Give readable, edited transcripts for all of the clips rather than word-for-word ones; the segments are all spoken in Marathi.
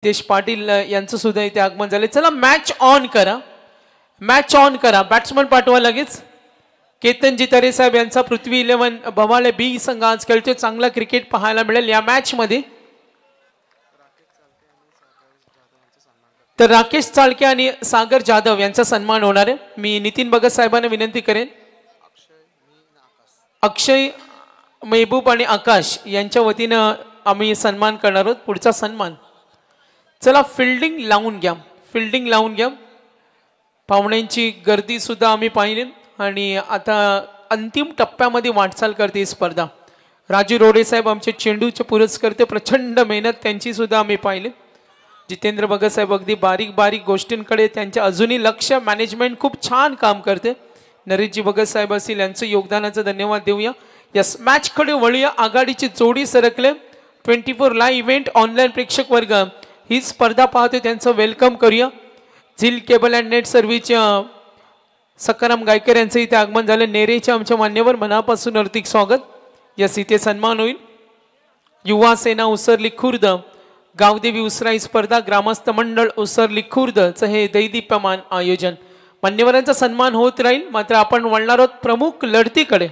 देश पाटील यांचं सुद्धा इथे आगमन झाले। चला मॅच ऑन करा, मॅच ऑन करा। बॅट्समन पाठवा लगेच। केतन जितारे साहेब यांचा पृथ्वी 11 भवाळे बी संघ आज खेळतोय। चांगला क्रिकेट पाहायला मिळेल या मॅच मध्ये। तर राकेश चाळके आणि सागर जाधव यांचा सन्मान होणार आहे। मी नितीन भगत साहेबांना विनंती करेन, अक्षय, महबूब आणि आकाश यांच्या वतीनं आम्ही सन्मान करणार आहोत। पुढचा सन्मान चला फिल्डिंग लावून घ्या, फिल्डिंग लावून घ्या। पाहुण्यांची गर्दी सुद्धा आम्ही पाहिली आणि आता अंतिम टप्प्यामध्ये वाटचाल करते स्पर्धा। राजू रोडे साहेब आमचे चेंडूचे पुरस्कर्ते, प्रचंड मेहनत त्यांची सुद्धा आम्ही पाहिली। जितेंद्र भगत साहेब अगदी बारीक बारीक गोष्टींकडे त्यांचे अजूनही लक्ष, मॅनेजमेंट खूप छान काम करते। नरेशजी भगत साहेब असतील यांचं योगदानाचं धन्यवाद देऊया। यस, मॅच कडे वळूया। आघाडीची जोडी सरकले। 24 लाईव्ह इव्हेंट ऑनलाईन प्रेक्षक वर्ग ही स्पर्धा पाहते, त्यांचं वेलकम करूया। झिल केबल अँड नेट सर्व्हिसच्या सकाराम गायकर यांचं इथे आगमन झालं। नेरेच्या आमच्या मान्यवर मनापासून हार्दिक स्वागत। यस, इथे सन्मान होईल। युवा सेना उसरली खुर्द गावदेवी उसराई स्पर्धा ग्रामस्थ मंडळ उसरली खुर्दचं हे दैदीप्यमान आयोजन। मान्यवरांचा सन्मान होत राहील, मात्र आपण वळणार आहोत प्रमुख लढतीकडे।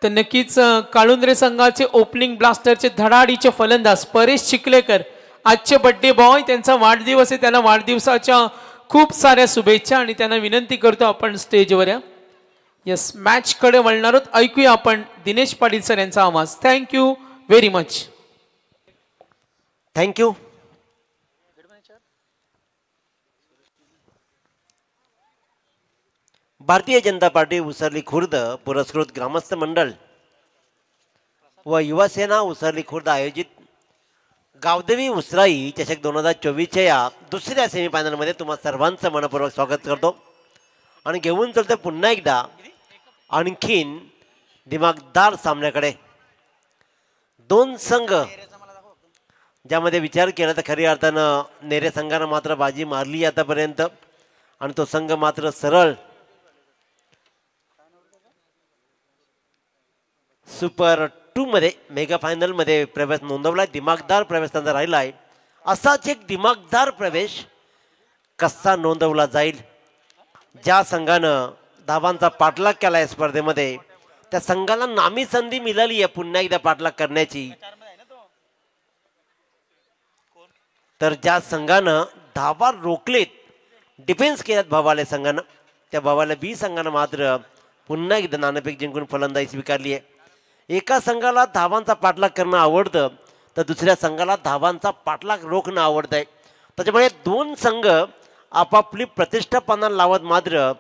तर नक्कीच काळुंद्रे संघाचे ओपनिंग ब्लास्टरचे धडाडीचे फलंदाज परेश चिखलेकर आजचे बर्थडे बॉय, त्यांचा वाढदिवस आहे। त्यांना वाढदिवसाच्या खूप साऱ्या शुभेच्छा आणि त्यांना विनंती करतो आपण स्टेजवर या। यस, मॅच कडे वळणार आहोत। ऐकूया आपण दिनेश पाटील सर यांचा आवाज। Thank you very much. Thank you. Bharatiya Janata party उसरली Khurd पुरस्कृत ग्रामस्थ मंडळ व युवा सेना उसरली खुर्द आयोजित गावदेवी उसराई चषक 2024च्या या दुसऱ्या सेमीफायनलमध्ये तुम्हा सर्वांचं मनपूर्वक स्वागत करतो आणि घेऊन चलतो पुन्हा एकदा आणखीन दिमागदार सामन्याकडे। दोन संघ ज्यामध्ये विचार केला तर खऱ्या अर्थानं नेरे संघानं मात्र बाजी मारली आतापर्यंत आणि तो संघ मात्र सरळ सुपर 2 मध्ये मेगा फायनल मध्ये प्रवेश नोंदवला। दिमागदार प्रवेश त्यांचा राहिला आहे। असाच एक दिमागदार प्रवेश कसा नोंदवला जाईल? ज्या संघानं धावांचा पाठलाग केला या स्पर्धेमध्ये त्या संघाला नामी संधी मिळाली आहे पुन्हा एकदा पाठलाग करण्याची। तर ज्या संघानं धावा रोखलेत, डिफेन्स केल्यात भवाले संघानं, त्या भवाले बी संघानं मात्र पुन्हा एकदा नाणेफेक जिंकून फलंदाजी स्वीकारली आहे। एका संघाला धावांचा पाठलाग करणं आवडतं तर दुसऱ्या संघाला धावांचा पाठलाग रोखणं आवडतंय। त्याच्यामुळे दोन संघ आपापली प्रतिष्ठा पणाला लावत मात्र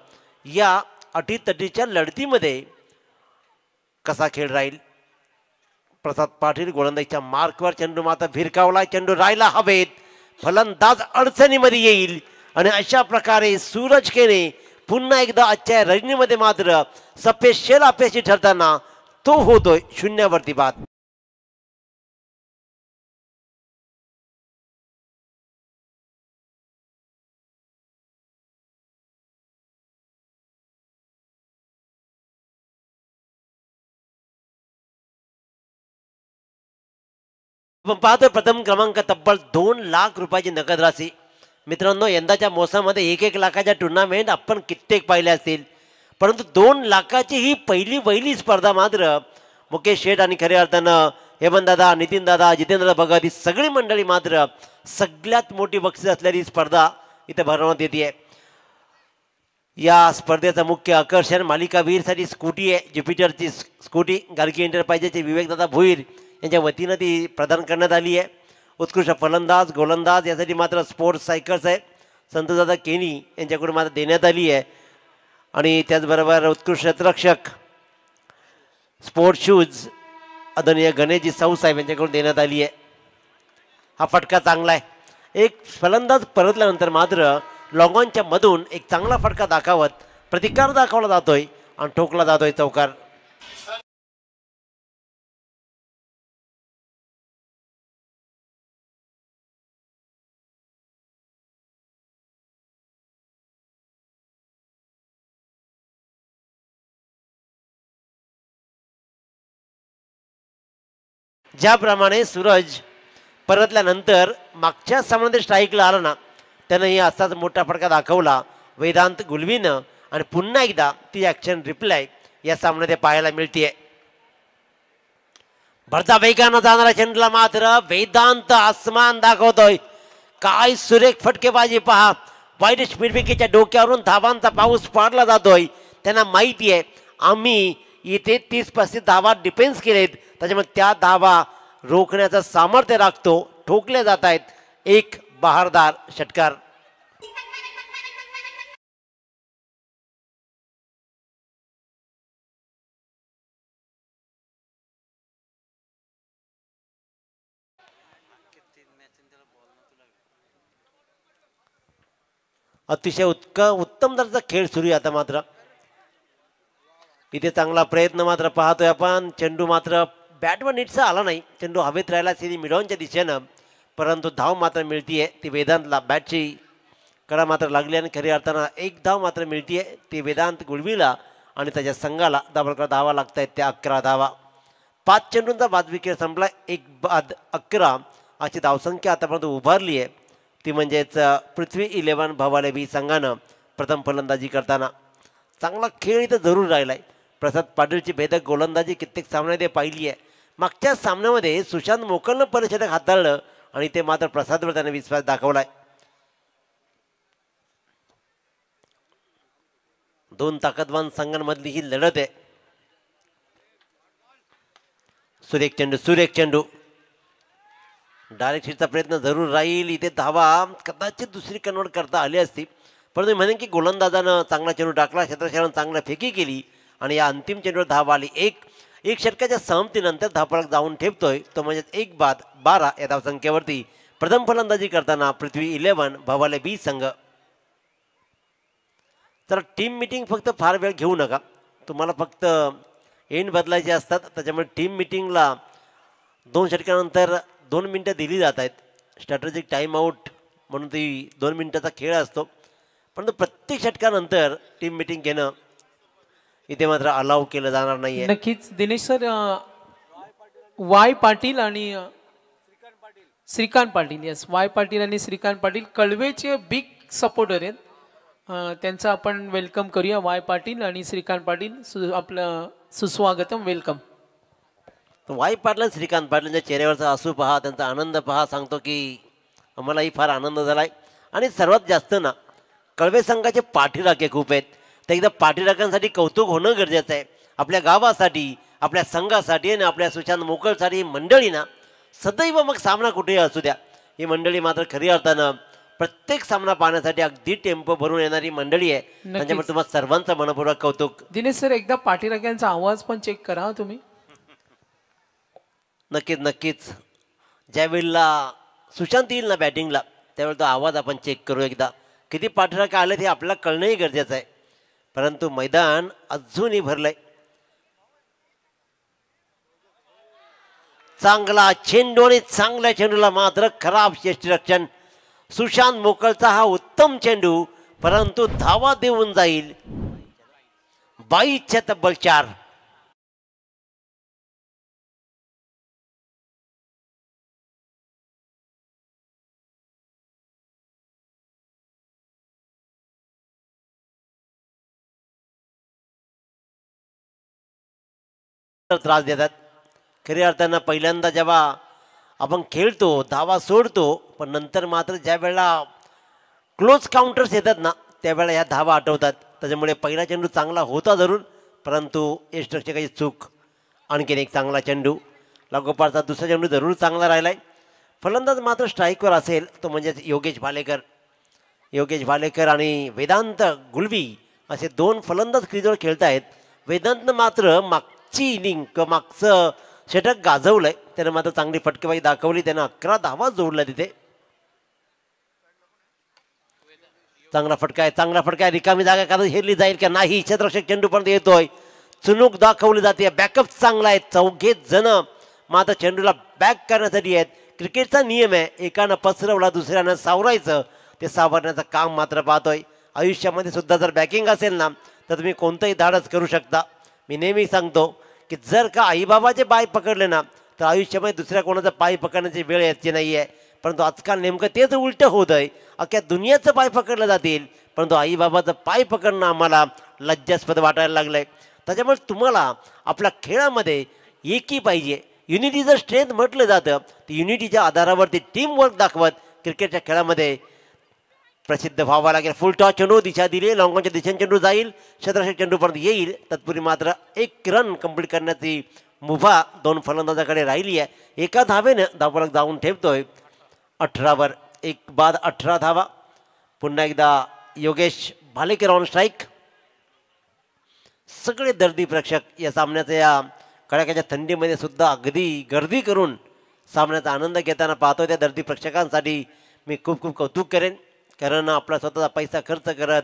या अटीतटीच्या लढतीमध्ये कसा खेळ राहील? प्रसाद पाटील गोलंदाजीच्या मार्कवर चेंडू मात्र भिरकावला, चेंडू राहिला हवेत, फलंदाज अडचणीमध्ये येईल आणि अशा प्रकारे सूरज केने पुन्हा एकदा आजच्या रजनीमध्ये मात्र सपेशल अपयशी ठरताना तो होतोय 0 वरती बाद। आपण पाहतोय प्रथम क्रमांक तब्बल 2 लाख रुपयाची नगद राशी। मित्रांनो, यंदाच्या मोसमामध्ये 1-1 लाखाच्या टुर्नामेंट आपण कित्येक पाहिल्या असतील, परंतु 2 लाखाची ही पहिली स्पर्धा मात्र मुकेश शेठ आणि खऱ्या अर्थानं हेमंत दादा, नितीन दादा, जितेंद्र भगत ही सगळी मंडळी मात्र सगळ्यात मोठी बक्षीस असलेली स्पर्धा इथे भरवण्यात येते। या स्पर्धेचं मुख्य आकर्षण मालिकावीरसाठी स्कूटी आहे, ज्युपिटरची स्कूटी। गार्गी एंटरप्राइजेसचे विवेक दादा भोईर यांच्या वतीनं ती प्रदान करण्यात आली आहे। उत्कृष्ट फलंदाज, गोलंदाज यासाठी मात्र स्पोर्ट्स सायकल्स आहे, संतोषदादा केनी यांच्याकडून मात्र देण्यात आली आहे आणि त्याचबरोबर उत्कृष्ट रक्षक स्पोर्ट्स शूज आदरणीय गणेशजी साऊ साहेब यांच्याकडून देण्यात आली आहे। हा फटका चांगला आहे। एक फलंदाज परतल्यानंतर मात्र लॉंगॉनच्या मधून एक चांगला फटका दाखवत प्रतिकार दाखवला जातोय आणि ठोकला जातोय चौकार। ज्याप्रमाणे सूरज परतल्यानंतर मागच्या सामन्यामध्ये स्ट्राईकला आला ना त्यानंही असाच मोठा फटका दाखवला वेदांत गुलवीनं आणि पुन्हा एकदा ती ॲक्शन रिप्लाय या सामन्यात पाहायला मिळतीये. भरता वेगानं जाणारा चेंडूला मात्र वेदांत आसमान दाखवतोय. काय सुरेख फटकेबाजी पहा. वाईट स्पीड विकेटच्या डोक्यावरून धावांचा पाऊस पाडला जातोय. त्यांना माहिती आहे आम्ही इथे 30-35 धावा डिफेन्स केलेत, त्याच्यामुळे त्या धावा रोखण्याचं सामर्थ्य राखतो. ठोकले जात आहेत. एक बहारदार षटकार. अतिशय उत्तम दर्जाचा खेळ सुरू आहे आता. मात्र इथे चांगला प्रयत्न मात्र पाहतोय आपण. चेंडू मात्र बॅटवर नीटचा आला नाही. चेंडू हवेत राहिला सिरी मिडॉनच्या दिशेनं, परंतु धाव मात्र मिळतीये ती वेदांतला. बॅटची कडा मात्र लागली आणि खरी अर्थानं एक धाव मात्र मिळतीये ती वेदांत गुळवीला आणि त्याच्या संघाला. दाबळकर धावा लागत आहेत त्या 11 धावा. 5 चेंडूंचा बाद विकेट संपला. 1 बाद 11 अशी धावसंख्या आतापर्यंत उभारली आहे. ती म्हणजेच पृथ्वी 11 भवाले बी संघानं प्रथम फलंदाजी करताना. चांगला खेळ इथं जरूर राहिलाय. प्रसाद पाटीलची भेदक गोलंदाजी कित्येक सामन्यामध्ये पाहिली आहे. मागच्या सामन्यामध्ये सुशांत मोकलनं परिषदक हाताळलं आणि ते मात्र प्रसादवर त्याने विश्वास दाखवलाय. 2 ताकदवान संघांमधली ही लढत आहे. सुरेख चेंडू डायरेक्ट हिटचा प्रयत्न जरूर राहील. इथे धावा कदाचित दुसरी कन्वर्ट करता आली असती, परंतु म्हणेन की गोलंदाजानं चांगला चेंडू टाकला. क्षेत्रक्षणानं चांगला फेकी केली आणि या अंतिम चेंडूवर धावा आली. एक षटकाच्या सहमतीनंतर धावफलक जाऊन ठेवतोय तो म्हणजे 1 बाद 12 या धावसंख्येवरती प्रथम फलंदाजी करताना पृथ्वी 11 भवाले बी संघ. तर टीम मिटिंग फक्त फार वेळ घेऊ नका. तुम्हाला फक्त एंड बदलायचे असतात, त्याच्यामुळे टीम मिटिंगला 2 षटकानंतर 2 मिनटं दिली जात आहेत. स्ट्रॅटेजिक टाईम आऊट म्हणून ती 2 मिनटाचा खेळ असतो, परंतु प्रत्येक षटकानंतर टीम मिटिंग घेणं इथे मात्र अलाव केलं जाणार नाहीये. नक्कीच दिनेश सर. वाय पाटील आणि श्रीकांत पाटील, यस, वाय पाटील आणि श्रीकांत पाटील कळवेचे बिग सपोर्टर आहेत. त्यांचं आपण वेलकम करूया. वाय पाटील आणि श्रीकांत पाटील आपलं सुस्वागतम, वेलकम. वाय पाटील श्रीकांत पाटीलच्या चेहऱ्यावरचा हसू पहा, त्यांचा आनंद पहा. सांगतो की आम्हालाही फार आनंद झालाय. आणि सर्वात जास्त ना कळवे संघाचे पाठीराखे खूप आहेत. तर एकदा पाठीराखांसाठी कौतुक होणं गरजेचं आहे. आपल्या गावासाठी, आपल्या संघासाठी आणि आपल्या सुशांत मोकळसाठी ही मंडळी ना सदैव, मग सामना कुठेही असू द्या, ही मंडळी मात्र खरी अर्थानं प्रत्येक सामना पाहण्यासाठी अगदी टेम्पो भरून येणारी मंडळी आहे. त्याच्यामुळे तुम्हाला सर्वांचं मनपूर्वक कौतुक. दिनेश सर, एकदा पाठीराख्यांचा आवाज पण चेक करा तुम्ही. नक्कीच ज्या वेळेला सुशांत येईल ना बॅटिंगला, त्यावेळेला तो आवाज आपण चेक करू एकदा. किती पाठीराखे आले ते आपल्याला कळणंही गरजेचं आहे. परंतु मैदान अजूनही भरलंय. चांगला चेंडू आणि चांगल्या चेंडूला मात्र खराब यष्टीरक्षण. सुशांत मोकळचा हा उत्तम चेंडू, परंतु धावा देऊन जाईल 22च्या तब्बल 4. त्रास देतात. खऱ्या अर्थानं पहिल्यांदा जेव्हा आपण खेळतो धावा सोडतो, पण नंतर मात्र ज्या वेळेला क्लोज काउंटर्स येतात ना त्यावेळेला ह्या धावा आठवतात. त्याच्यामुळे पहिला चेंडू चांगला होता जरूर, परंतु यष्टीरक्षकाची चूक. आणखीन एक चांगला चेंडू लागोपाठचा दुसरा चेंडू जरूर चांगला राहिलाय. फलंदाज मात्र स्ट्राईकवर असेल तो म्हणजे योगेश भालेकर आणि वेदांत गुलवी असे 2 फलंदाज क्रीजवर खेळत आहेत. वेदांतनं मात्र मागची इनिंग किंवा मागचं षटक गाजवलंय. त्यानं मात्र चांगली फटकेबाजी दाखवली. त्यानं 11 धावा जोडल्या तिथे. चांगला फटका आहे. रिकामी जागा कारण हेरली जाईल का नाही. क्षेत्ररक्षक चेंडू पण येतोय. चुनूक दाखवली जाते. बॅकअप चांगला आहे. 4 जण मात्र चेंडूला बॅक करण्यासाठी आहेत. क्रिकेटचा नियम आहे, एकानं पसरवला दुसऱ्यानं सावरायचं. ते सावरण्याचं काम मात्र पाहतोय. आयुष्यामध्ये सुद्धा जर बॅकिंग असेल ना तर तुम्ही कोणतंही धाडस करू शकता. मी नेहमी सांगतो की जर का आईबाबाचे पाय पकडले ना तर आयुष्यामध्ये दुसऱ्या कोणाचा पाय पकडण्याची वेळ यायची नाही आहे. परंतु आजकाल नेमकं तेच उलटं होत आहे. अख्ख्या दुनियाचं पाय पकडलं जातील, परंतु आईबाबाचं पाय पकडणं आम्हाला लज्जास्पद वाटायला लागलं आहे. त्याच्यामुळे तुम्हाला आपल्या खेळामध्ये एकी पाहिजे. युनिटीचं स्ट्रेंथ म्हटलं जातं, तर युनिटीच्या आधारावरती टीमवर्क दाखवत क्रिकेटच्या खेळामध्ये प्रसिद्ध व्हावा लागेल. फुल टॉस चेंडू दिशा दिली, लॉंगॉनच्या दिशेने चेंडू जाईल, क्षेत्ररक्षक चेंडूपर्यंत येईल. तत्पूर्वी मात्र एक रन कंप्लीट करण्याची मुभा दोन फलंदाजाकडे राहिली आहे. एका धावेनं धावफलक जाऊन ठेवतोय 18वर 1 बाद 18 धावा. पुन्हा एकदा योगेश भालेकर ऑन स्ट्राईक. सगळे दर्दी प्रेक्षक या सामन्याच्या या कडाक्याच्या थंडीमध्ये सुद्धा अगदी गर्दी करून सामन्याचा आनंद घेताना पाहतो. त्या दर्दी प्रेक्षकांसाठी मी खूप खूप कौतुक करेन, कारण आपला स्वतःचा पैसा खर्च करत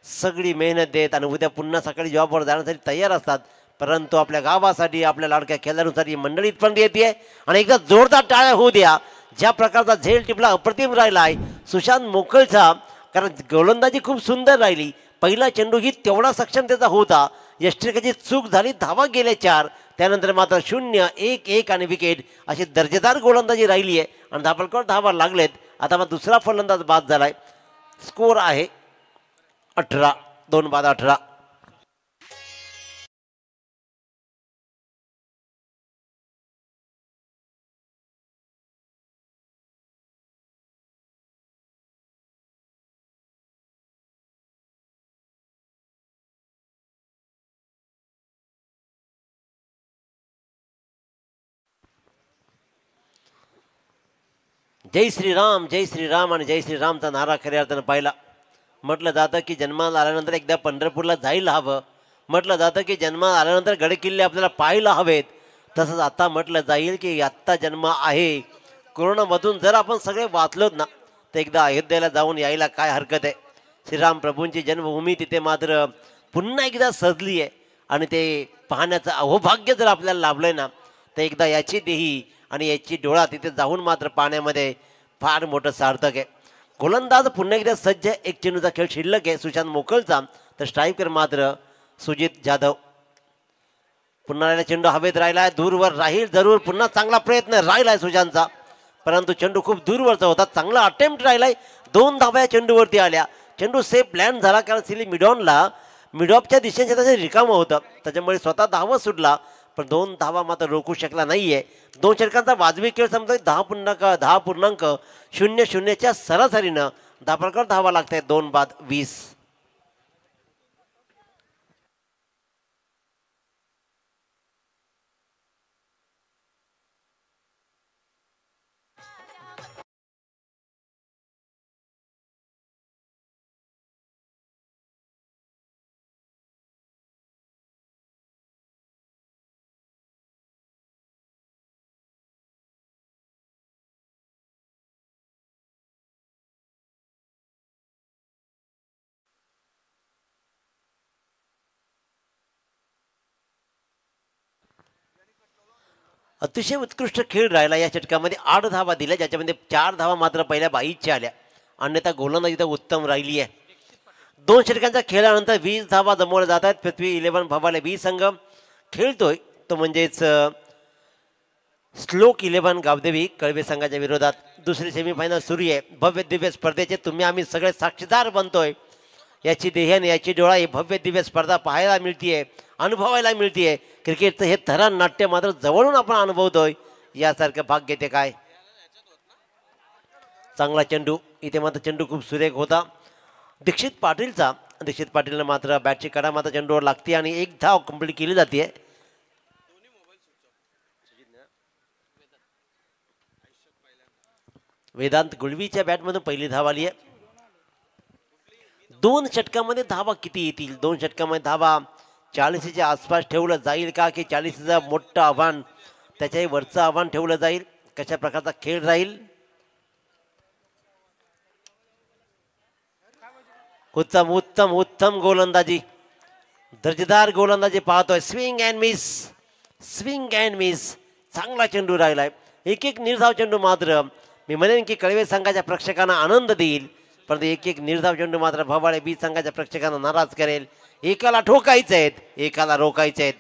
सगळी मेहनत देत आणि उद्या पुन्हा सकाळी जॉबवर जाण्यासाठी तयार असतात. परंतु आपल्या गावासाठी, आपल्या लाडक्या खेळाडूंसाठी मंडळी इथपर्यंत येते. आणि एकदा जोरदार टाळ्या होऊ द्या. ज्या प्रकारचा झेल टिपला अप्रतिम राहिला आहे सुशांत मोकळचा, कारण गोलंदाजी खूप सुंदर राहिली. पहिला चेंडू ही तेवढा सक्षमतेचा होता. यष्टिकेची चूक झाली, धावा गेले 4. त्यानंतर मात्र 0-1-1 आणि विकेट अशी दर्जेदार गोलंदाजी राहिली आहे आणि धापलकर धावा लागलेत. आता मग दुसरा फलंदाज बाद झालाय. स्कोर आहे 18, 2 बाद 18. जय श्रीराम, जय श्रीराम आणि जय श्रीरामचा नारा खऱ्या अर्थानं पाहिला. म्हटलं जातं की जन्माला आल्यानंतर एकदा पंढरपूरला जायला हवं. म्हटलं जातं की जन्माला आल्यानंतर गडकिल्ले आपल्याला पाहायला हवेत. तसंच आता म्हटलं जाईल की आत्ता जन्म आहे. कोरोनामधून जर आपण सगळे वाचलोत ना, तर एकदा अयोध्येला जाऊन यायला काय हरकत आहे. श्रीराम प्रभूंची जन्मभूमी तिथे मात्र पुन्हा एकदा सजली आहे आणि ते पाहण्याचं अहोभाग्य जर आपल्याला लाभलंय ना, तर एकदा याची देही आणि याची डोळा तिथे जाऊन मात्र पाहण्यामध्ये फार मोठं सार्थक आहे. गोलंदाज पुन्हा एकदा सज्ज. एक चेंडूचा खेळ शिल्लक आहे सुशांत मोकळचा, तर स्ट्रायकर मात्र सुजित जाधव. पुन्हा राहिला चेंडू हवेत राहिलाय, दूरवर राहील जरूर. पुन्हा चांगला प्रयत्न राहिलाय सुशांतचा, परंतु चेंडू खूप दूरवरचा होता. चांगला अटेम्प्ट राहिलाय. 2 धावा या चेंडूवरती आल्या. चेंडू सेफ लँड झाला, कारण सिली मिडॉपच्या दिशेने त्याचं रिकामं होतं, त्याच्यामुळे स्वतः धावा सुटला. पण 2 धावा मात्र रोखू शकला नाहीये. 2 षटकांचा वाजवी खेळ समजा 10.00च्या सरासरीनं धापरकर धावा लागतायत. 2 बाद 20. अतिशय उत्कृष्ट खेळ राहिला. या षटकामध्ये 8 धावा दिल्या, ज्याच्यामध्ये 4 धावा मात्र पहिल्या बाईच्या आल्या. अन्यथा गोलंदाजी तर उत्तम राहिली आहे. 2 षटकांच्या खेळानंतर 20 धावा जमवल्या जात आहेत. पृथ्वी 11 भवाले बी संघ खेळतोय, तो म्हणजेच श्लोक 11 गावदेवी कळवे संघाच्या विरोधात. दुसरी सेमीफायनल सुरू आहे. भव्य दिव्य स्पर्धेचे तुम्ही आम्ही सगळे साक्षीदार बनतोय. याची देहन याची डोळा ही भव्य दिव्य स्पर्धा पाहायला मिळतीये, अनुभवायला मिळतीये. क्रिकेटचं हे थरार नाट्य मात्र जवळून आपण अनुभवतोय. यासारखं भाग्य ते काय. चांगला चेंडू इथे मात्र चेंडू खूप सुरेख होता दीक्षित पाटीलचा. दीक्षित पाटीलने मात्र बॅटची कडा मात्र चेंडूवर लागते आणि 1 धाव कंप्लीट केली जाते. वेदांत गुळवीच्या बॅटमधून पहिली धाव आली आहे. 2 षटकामध्ये धावा किती येतील. 2 षटकामध्ये धावा 40च्या आसपास ठेवलं जाईल का, की 40चं मोठं आव्हान त्याच्याही वरचं आव्हान ठेवलं जाईल. कशा प्रकारचा खेळ राहील. उत्तम उत्तम उत्तम गोलंदाजी, दर्जेदार गोलंदाजी पाहतोय. Swing and miss, swing and miss. चांगला चेंडू राहिलाय. एक निर्धाव चेंडू मात्र मी म्हणेन की कळवे संघाच्या प्रेक्षकांना आनंद देईल, परंतु एक निर्धाव चेंडू मात्र भवाळे बी संघाच्या प्रेक्षकांना नाराज करेल. एकाला ठोकायचे आहेत, एकाला रोखायचे आहेत.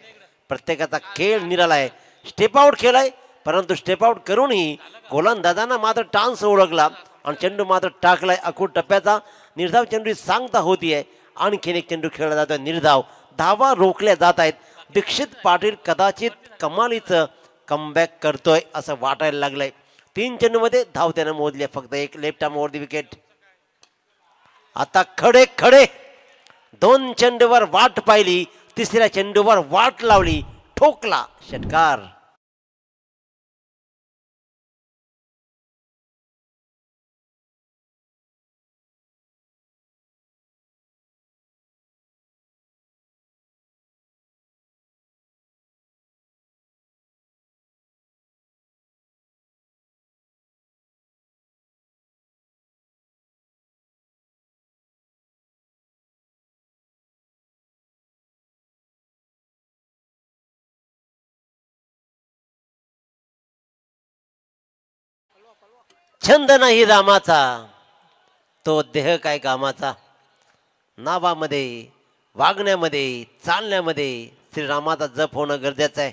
प्रत्येकाचा खेळ निराला आहे. स्टेप आउट खेळ आहे, परंतु स्टेप आउट करूनही गोलंदाजांना मात्र टान्स ओळखला आणि चेंडू मात्र टाकलाय अखूट टप्प्याचा. निर्धाव चेंडू सांगता होतीये. आणखीन एक चेंडू खेळला जातोय निर्धाव. धावा रोखल्या जात आहेत. दीक्षित पाटील कदाचित कमालीचं कमबॅक करतोय असं वाटायला लागलंय. 3 चेंडूमध्ये धाव त्यानं मोजले फक्त एक. Left arm over the wicket. आता खडे खडे 2 चेंडूवर वाट पाहिली. तिसऱ्या चेंडूवर वाट लावली. ठोकला षटकार. छंद नाही रामाचा तो देह काय कामाचा. नावामध्ये वागण्यामध्ये चालण्यामध्ये श्रीरामाचा जप होणं गरजेचं आहे.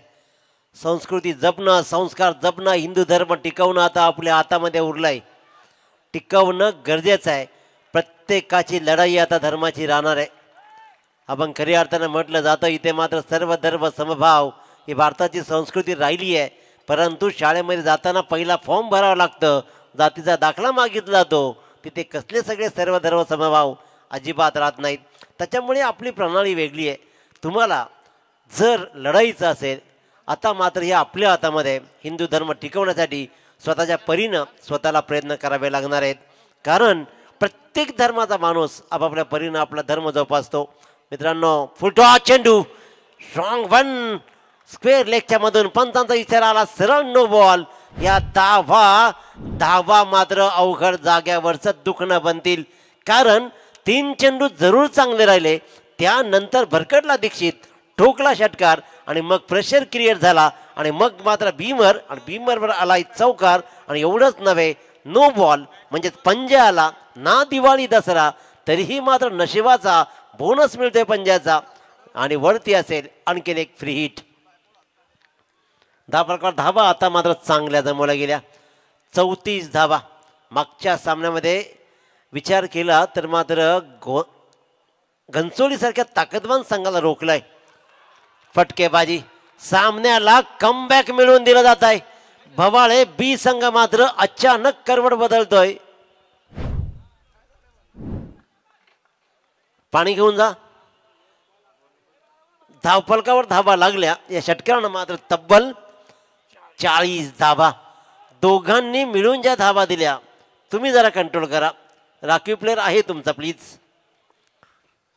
संस्कृती जपणं संस्कार जपणं हिंदू धर्म टिकवणं आता आपल्या हातामध्ये उरलाय. टिकवणं गरजेचं आहे. प्रत्येकाची लढाई आता धर्माची राहणार आहे. आपण खऱ्या अर्थानं म्हटलं जातं इथे मात्र सर्व धर्म समभाव ही भारताची संस्कृती राहिली आहे. परंतु शाळेमध्ये जाताना पहिला फॉर्म भरावा लागतं. जातीचा दाखला मागितला जातो. तिथे कसले सगळे सर्व धर्म समभाव अजिबात राहत नाहीत. त्याच्यामुळे आपली प्रणाली वेगळी आहे. तुम्हाला जर लढाईचं असेल आता मात्र हे आपल्या हातामध्ये हिंदू धर्म टिकवण्यासाठी स्वतःच्या परीनं स्वतःला प्रयत्न करावे लागणार आहेत. कारण प्रत्येक धर्माचा माणूस आपापल्या परीनं आपला धर्म जोपासतो. मित्रांनो फुलटॉस चेंडू स्ट्रॉंग वन स्क्वेअर लेगच्या मधून पंचांचा इशारा आला. सरळ नो बॉल. या धावा मात्र अवघड जाग्यावरचं दुखणं बनतील. कारण 3 चेंडू जरूर चांगले राहिले. त्यानंतर भरकटला दीक्षित. ठोकला षटकार आणि मग प्रेशर क्रिएट झाला आणि मग मात्र भीमर आणि भीमरवर आला चौकार. आणि एवढंच नव्हे नो बॉल म्हणजे पंजा आला ना. दिवाळी दसरा तरीही मात्र नशिबाचा बोनस मिळतोय पंजाचा. आणि वरती असेल आणखीन एक फ्री हिट. 10 प्रकार धावा आता मात्र चांगल्या जमवल्या गेल्या. 34 धावा. मागच्या सामन्यामध्ये विचार केला तर मात्र घनसोलीसारख्या ताकदवान संघाला रोखलाय. फटकेबाजी सामन्याला कमबॅक मिळवून दिलं जात आहे. भवाळे बी संघ मात्र अचानक करवट बदलतोय. पाणी घेऊन जा. धावफलकावर धावा लागल्या. या षटकारानं मात्र तब्बल 40 धावा. दोघांनी मिळून ज्या धावा दिल्या तुम्ही जरा कंट्रोल करा. राखीव प्लेअर आहे तुमचा प्लीज.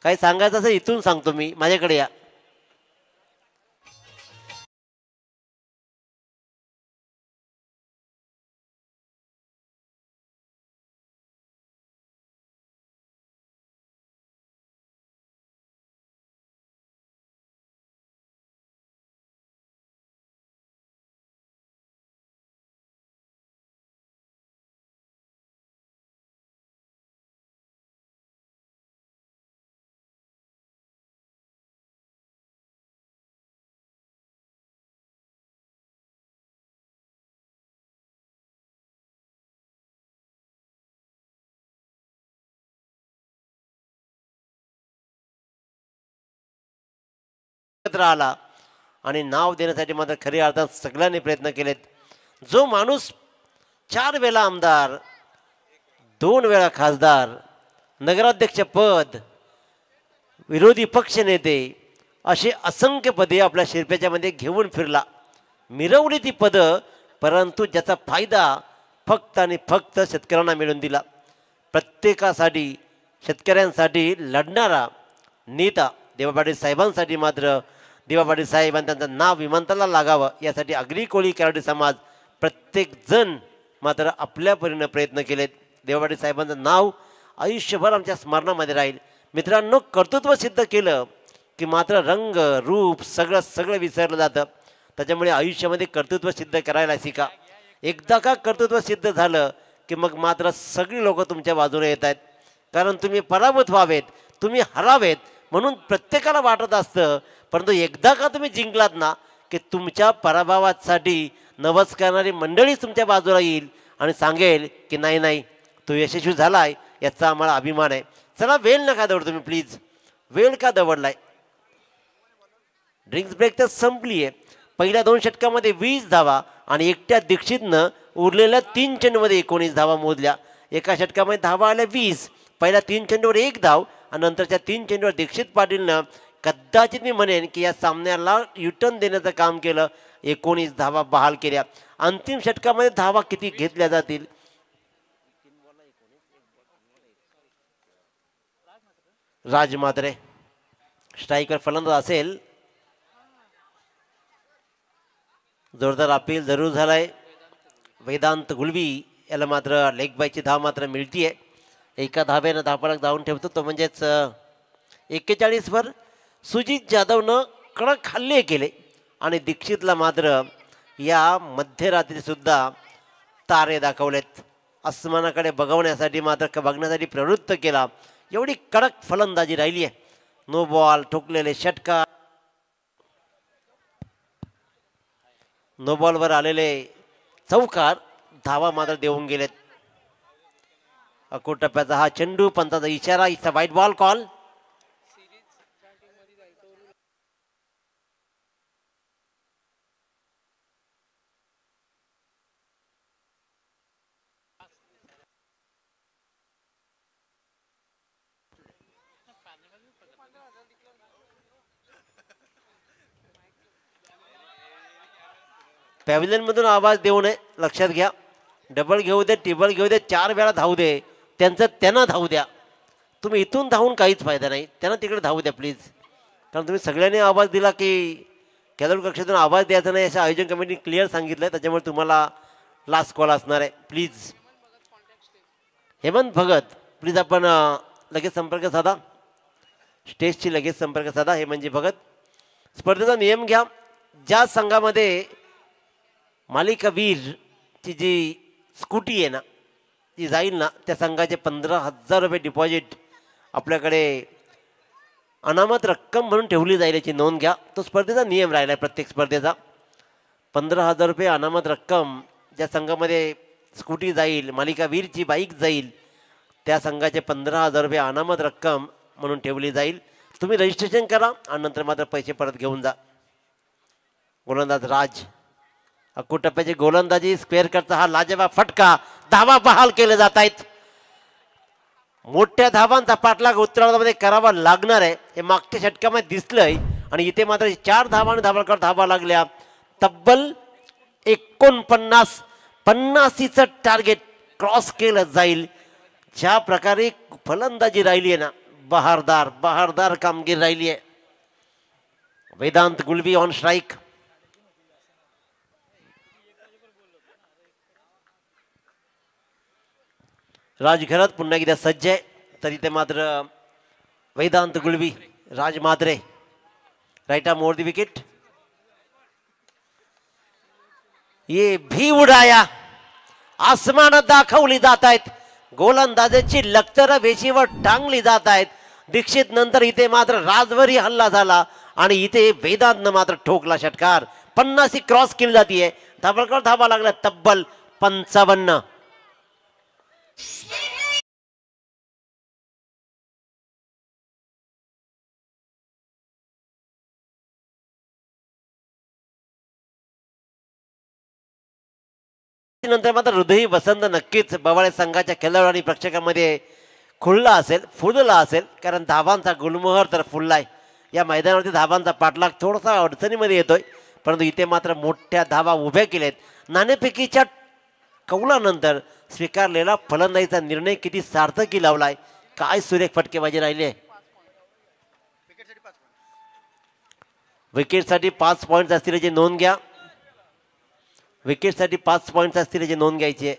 काही सांगायचं असेल इथून सांगतो मी. माझ्याकडे या. आला आणि नाव देण्यासाठी मात्र खऱ्या अर्थात सगळ्यांनी प्रयत्न केलेत. जो माणूस 4 वेळा आमदार 2 वेळा खासदार नगराध्यक्ष पद विरोधी पक्ष नेते अशी असंख्य पदे आपल्या शिरप्याच्या मध्ये घेऊन फिरला. मिरवली ती पदं. परंतु ज्याचा फायदा फक्त आणि फक्त शेतकऱ्यांना मिळवून दिला. प्रत्येकासाठी शेतकऱ्यांसाठी लढणारा नेता देवा पाटील साहेबांसाठी मात्र देवा पाटील साहेबांनी त्यांचं नाव विमानतळाला लागावं यासाठी आगरी कोळी कराडी समाज प्रत्येक जण मात्र आपल्या परीने प्रयत्न केलेत. देवा पाटील साहेबांचं नाव आयुष्यभर आमच्या स्मरणामध्ये राहील. मित्रांनो कर्तृत्व सिद्ध केलं की मात्र रंग रूप सगळं विसरलं जातं. त्याच्यामुळे आयुष्यामध्ये कर्तृत्व सिद्ध करायला शिका. एकदा का कर्तृत्व सिद्ध झालं की मग मात्र सगळी लोक तुमच्या बाजूने येत आहेत. कारण तुम्ही पराभूत व्हावेत तुम्ही हरावेत म्हणून प्रत्येकाला वाटत असतं. परंतु एकदा का तुम्ही जिंकलात ना की तुमच्या पराभवासाठी नवस करणारी मंडळीच तुमच्या बाजूला येईल आणि सांगेल की नाही नाही तो यशस्वी झालाय याचा आम्हाला अभिमान आहे. चला वेळ नका दवड तुम्ही प्लीज. वेळ का दवडलाय? ड्रिंक्स ब्रेक तर संपली आहे. पहिल्या 2 षटकामध्ये 20 धावा आणि एकट्या दीक्षितनं उरलेल्या 3 चेंडूमध्ये 19 धावा मोजल्या. एका षटकामध्ये धावा आल्या 20. पहिल्या 3 चेंडूवर 1 धाव आणि नंतरच्या 3 चेंडूवर दीक्षित पाटीलनं कदाचित मी म्हणेन की या सामन्याला युटर्न देण्याचं काम केलं. 19 धावा बहाल केल्या. अंतिम षटकामध्ये धावा किती घेतल्या जातील? राज मात्रे स्ट्राईकवर फलंदाज असेल. जोरदार अपील जरूर झालाय. वेदांत गुलवी याला मात्र लेग बायची धाव मात्र मिळतीये. एका धाब्यानं धावफलक धावून ठेवतो तो म्हणजेच 41 वर सुजित जाधवनं कडक हल्ले केले आणि दीक्षितला मात्र या मध्यरात्री सुद्धा तारे दाखवलेत. आसमानाकडे बघण्यासाठी मात्र बघण्यासाठी प्रवृत्त केला. एवढी कडक फलंदाजी राहिली आहे. नो बॉल, ठोकलेले षटकार, नो बॉलवर आलेले चौकार धावा मात्र देऊन गेलेत. अकोट टप्प्याचा हा चेंडू, पंचाचा इशारा, इथचा व्हाईट बॉल कॉल. पॅव्हिलियन मधून आवाज देऊ नये, लक्षात घ्या. डबल घेऊ दे, टिबल घेऊ दे, 4 वेळा धावू दे, त्यांना धावू द्या. तुम्ही इथून धावून काहीच फायदा नाही, त्यांना तिकडे धावू द्या प्लीज. कारण तुम्ही सगळ्यांनी आवाज दिला की खेळाडू कक्षातून आवाज द्यायचा नाही असं आयोजन कमिटीने क्लिअर सांगितलं आहे. त्याच्यामुळे तुम्हाला लास्ट कॉल असणार आहे. प्लीज हेमंत भगत प्लीज आपण लगेच संपर्क साधा, स्टेजशी लगेच संपर्क साधा. हेमंतजी भगत, स्पर्धेचा नियम घ्या. ज्या संघामध्ये मालिकावीरची जी स्कूटी आहे ना ती जाईल ना, त्या संघाचे 15,000 रुपये डिपॉझिट आपल्याकडे अनामत रक्कम म्हणून ठेवली जाईल याची नोंद घ्या. तो स्पर्धेचा नियम राहिला आहे प्रत्येक स्पर्धेचा. 15,000 रुपये अनामत रक्कम ज्या संघामध्ये स्कूटी जाईल, मालिकावीरची बाईक जाईल, त्या संघाचे 15,000 रुपये अनामत रक्कम म्हणून ठेवली जाईल. तुम्ही रजिस्ट्रेशन करा आणि नंतर मात्र पैसे परत घेऊन जा. गोलंदाज राज, अक्कू टप्प्याची गोलंदाजी, स्क्वेअर कटचा हा लाजवाब फटका, धावा बहाल केले जात आहेत. मोठ्या धावांचा पाठलाग उत्तरार्धामध्ये करावा लागणार आहे हे मागच्या षटकामध्ये दिसलंय. आणि इथे मात्र 4 धावांनी धावलकर धावा लागल्या. तब्बल 49-50चं टार्गेट क्रॉस केलं जाईल. ज्या प्रकारे फलंदाजी राहिली आहे ना, बहारदार कामगिरी राहिली आहे. Vedant Gulvi on strike. राजघरात पुन्हा एकदा सज्ज आहे. तरी ते मात्र Vedant Gulvi, Raj Matre right arm over the wicket. ये भी उडाया, आसमान दाखवली जात आहेत. गोलंदाजाची लक्तर वेशीवर टांगली जात आहेत. दीक्षित नंतर इथे मात्र राजवरी हल्ला झाला आणि इथे वेदांतनं मात्र ठोकला षटकार. 50 क्रॉस केली जाते. धावलकर धावा लागला तब्बल 55. नंतर मात्र हृदयी वसंत नक्कीच बवाळे संघाच्या खेळाडू आणि प्रेक्षकांमध्ये खुलला असेल, फुलला असेल. कारण धावांचा गुलमोहर तर फुललाय. या मैदानावरती धावांचा पाठलाग थोडासा अडचणीमध्ये येतोय, परंतु इथे मात्र मोठ्या धावा उभ्या केल्यात. नाणेफेकीच्या कौलानंतर स्वीकारलेला फलंदाजीचा निर्णय किती सार्थकी लावलाय. काय सुरेख फटकेबाजी राहिली आहे. विकेटसाठी 5 पॉईंट्स असतील याची नोंद घ्या. विकेटसाठी 5 पॉईंट्स असतील याची नोंद घ्यायची आहे.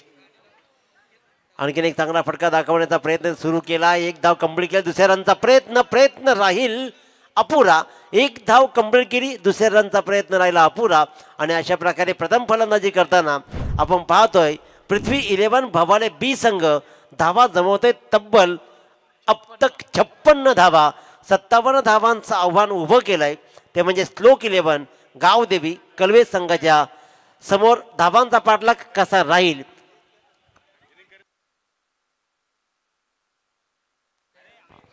आणखीन एक चांगला फटका दाखवण्याचा प्रयत्न सुरू केला. 1 धाव कंप्लीट केली. दुसऱ्या रनचा प्रयत्न राहील अपुरा. 1 धाव कंप्लीट केली, दुसऱ्या रनचा प्रयत्न राहिला अपुरा. आणि अशा प्रकारे प्रथम फलंदाजी करताना आपण पाहतोय पृथ्वी 11 भवाले बी संघ धावा जमवतोय. तब्बल अब तक 56 धावा, 57 धावांचं आव्हान उभं केलंय. ते म्हणजे स्लोक 11 गावदेवी कलवे संघाच्या समोर धावांचा पाठलाग कसा राहील.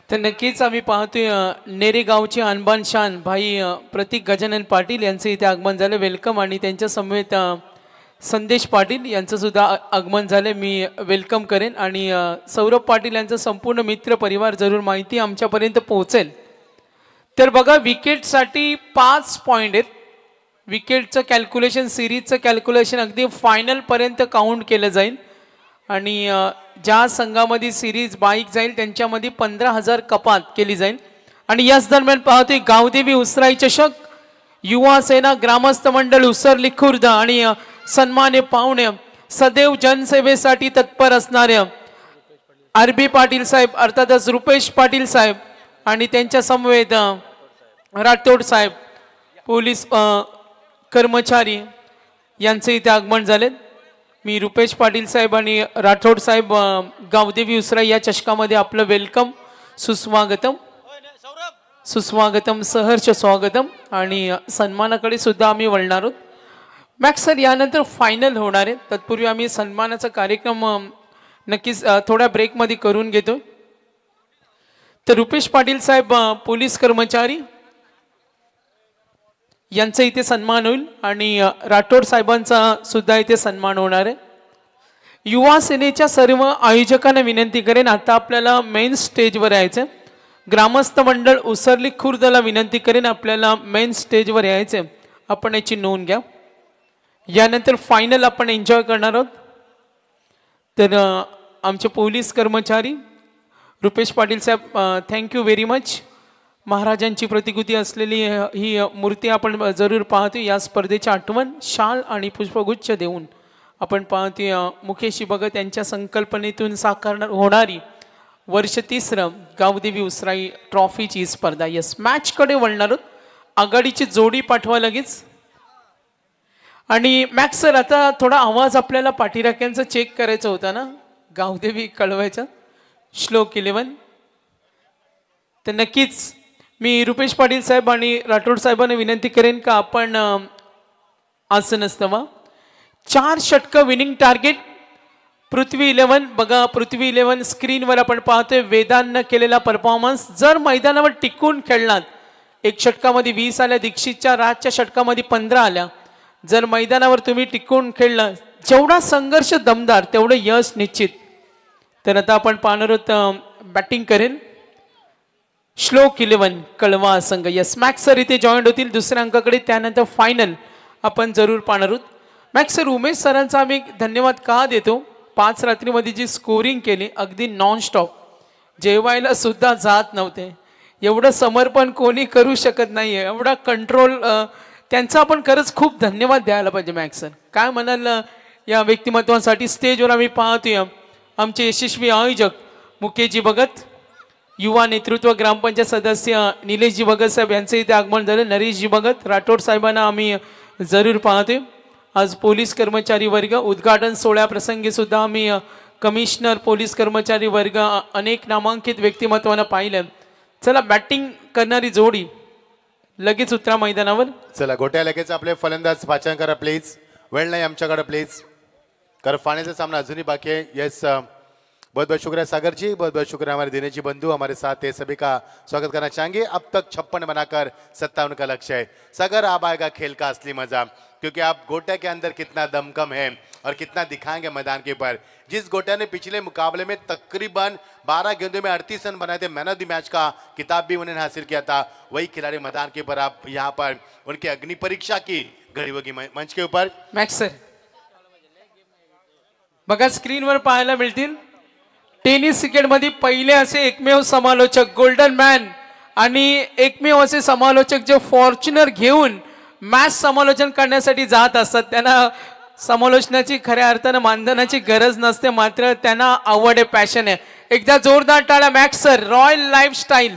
तर नक्कीच आम्ही पाहतोय नेरे गावचे अनबान शान भाई प्रतीक गजानन पाटील यांचे इथे आगमन झाले. वेलकम. आणि त्यांच्या समवेत संदेश पाटील यांचं सुद्धा आगमन झाले. मी वेलकम करेन. आणि सौरभ पाटील यांचा संपूर्ण मित्र परिवार जरूर माहिती आमच्यापर्यंत पोहोचेल. तर बघा विकेटसाठी 5 पॉईंट आहेत. विकेटचं कॅल्क्युलेशन सिरीजचं कॅल्क्युलेशन अगदी फायनलपर्यंत काउंट केलं जाईल. आणि ज्या संघामध्ये सिरीज बाईक जाईल त्यांच्यामध्ये 15,000 कपात केली जाईल. आणि याच दरम्यान पाहतोय गावदेवी उसराई चषक युवा सेना ग्रामस्थ मंडळ उसरली खुर्द आणि सन्मान्य पाहुणे सदैव जनसेवेसाठी तत्पर असणारे आरबी पाटील साहेब अर्थातच रुपेश पाटील साहेब आणि त्यांच्या समवेत राठोड साहेब पोलीस कर्मचारी यांचे इथे आगमन झाले. मी रुपेश पाटील साहेब आणि राठोड साहेब गावदेवी उसराई या चषकामध्ये आपलं वेलकम सुस्वागतम सुस्वागतम सहर्ष स्वागतम. आणि सन्मानाकडे सुद्धा आम्ही वळणार आहोत. मॅक्स सर यानंतर फायनल होणार आहे. तत्पूर्वी आम्ही सन्मानाचा कार्यक्रम नक्कीच थोड्या ब्रेकमध्ये करून घेतो. तर रुपेश पाटील साहेब पोलीस कर्मचारी यांचा इथे सन्मान होईल. आणि राठोड साहेबांचा सुद्धा इथे सन्मान होणार आहे. युवा सेनेच्या सर्व आयोजकांना विनंती करेन आता आपल्याला मेन स्टेजवर यायचं. ग्रामस्थ मंडळ उसरली खुर्दला विनंती करेन आपल्याला मेन स्टेजवर यायचं. आपण याची नोंद घ्या. यानंतर फायनल आपण एन्जॉय करणार आहोत. तर आमचे पोलीस कर्मचारी रुपेश पाटील साहेब थँक्यू व्हेरी मच. महाराजांची प्रतिकृती असलेली ही मूर्ती आपण जरूर पाहतो. या स्पर्धेची आठवण शाल आणि पुष्पगुच्छ देऊन आपण पाहतोय मुकेशी भगत यांच्या संकल्पनेतून साकार होणारी वर्ष 3 गावदेवी उसराई ट्रॉफीची स्पर्धा. यस मॅचकडे वळणार आहोत. आघाडीची जोडी पाठवा लगेच. आणि मॅक्स सर आता थोडा आवाज आपल्याला पाठीराख्यांचा चेक करायचा होता ना गावदेवी कळवायचा श्लोक 11. तर नक्कीच मी रुपेश पाटील साहेब आणि राठोड साहेबांना विनंती करेन का आपण असं नसतं 4 षटकं विनिंग टार्गेट पृथ्वी 11. बघा पृथ्वी 11 स्क्रीनवर आपण पाहतोय वेदांना केलेला परफॉर्मन्स. जर मैदानावर टिकून खेळलात 1 षटकामध्ये 20 आल्या. दीक्षितच्या राजच्या षटकामध्ये 15 आल्या. जर मैदानावर तुम्ही टिकून खेळला जेवढा संघर्ष दमदार तेवढं यश निश्चित. तर आता आपण पाहणार आहोत बॅटिंग करेल श्लोक 11 कळवा संघ. यस मॅक्स सर इथे जॉईंट होतील दुसऱ्या अंकाकडे. त्यानंतर फायनल आपण जरूर पाहणार आहोत. मॅक्स सर उमेश सरांचा आम्ही धन्यवाद का देतो. 5 रात्रीमध्ये जी स्कोरिंग केली अगदी नॉनस्टॉप जेवायला सुद्धा जात नव्हते. एवढं समर्पण कोणी करू शकत नाहीये. एवढा कंट्रोल त्यांचा आपण खरंच खूप धन्यवाद द्यायला पाहिजे. मॅक्स सर काय म्हणाल या व्यक्तिमत्वांसाठी. स्टेजवर आम्ही पाहतोय आमचे यशस्वी आयोजक मुकेशजी भगत, युवा नेतृत्व ग्रामपंचायत सदस्य निलेशजी भगत साहेब यांचे इथे आगमन झाले. नरेशजी भगत राठोड साहेबांना आम्ही जरूर पाहतोय. आज पोलीस कर्मचारी वर्ग उद्घाटन सोहळ्याप्रसंगी सुद्धा आम्ही कमिशनर पोलीस कर्मचारी वर्ग अनेक नामांकित व्यक्तिमत्वांना पाहिलं. चला बॅटिंग करणारी जोडी लगेच उतरा मैदानावर. चला गोट्या लगेच आपले फलंदाज वाचन करा प्लीज. वेळ नाही आमच्याकडे प्लीज कारण फायनलचा सामना अजूनही बाकी है. यस बहुत बहुत शुक्रिया सागर जी, बहुत बहुत शुक्रिया हमारे दिनेश जी बंधु हमारे साथ है. सभी का स्वागत करना चाहेंगे. अब तक 56 बनाकर 57 का लक्ष्य है. सागर अब आएगा खेल का असली मजा क्योंकि आप गोट्या के अंदर कितना दमकम है और कितना दिखाएंगे मैदान के ऊपर. जिस गोट्या ने पिछले मुकाबले में तकरीबन 12 गेंदों में 38 रन बनाए थे, मैन ऑफ द मैच का किताब भी उन्होंने हासिल किया था, वही खिलाड़ी मैदान के ऊपर आप यहाँ पर उनकी अग्नि परीक्षा की घड़ी होगी मंच के ऊपर. मॅक्स सर बघा स्क्रीनवर पाहायला मिळतील टेनिस क्रिकेटमध्ये पहिले असे एकमेव समालोचक गोल्डन मॅन आणि एकमेव असे समालोचक जे फॉर्च्युनर घेऊन मॅच समालोचन करण्यासाठी जात असतात. त्यांना समालोचनाची खऱ्या अर्थानं मानधनाची गरज नसते, मात्र त्यांना आवड आहे, पॅशन आहे. एकदा जोरदार टाळ्या max sir. Royal lifestyle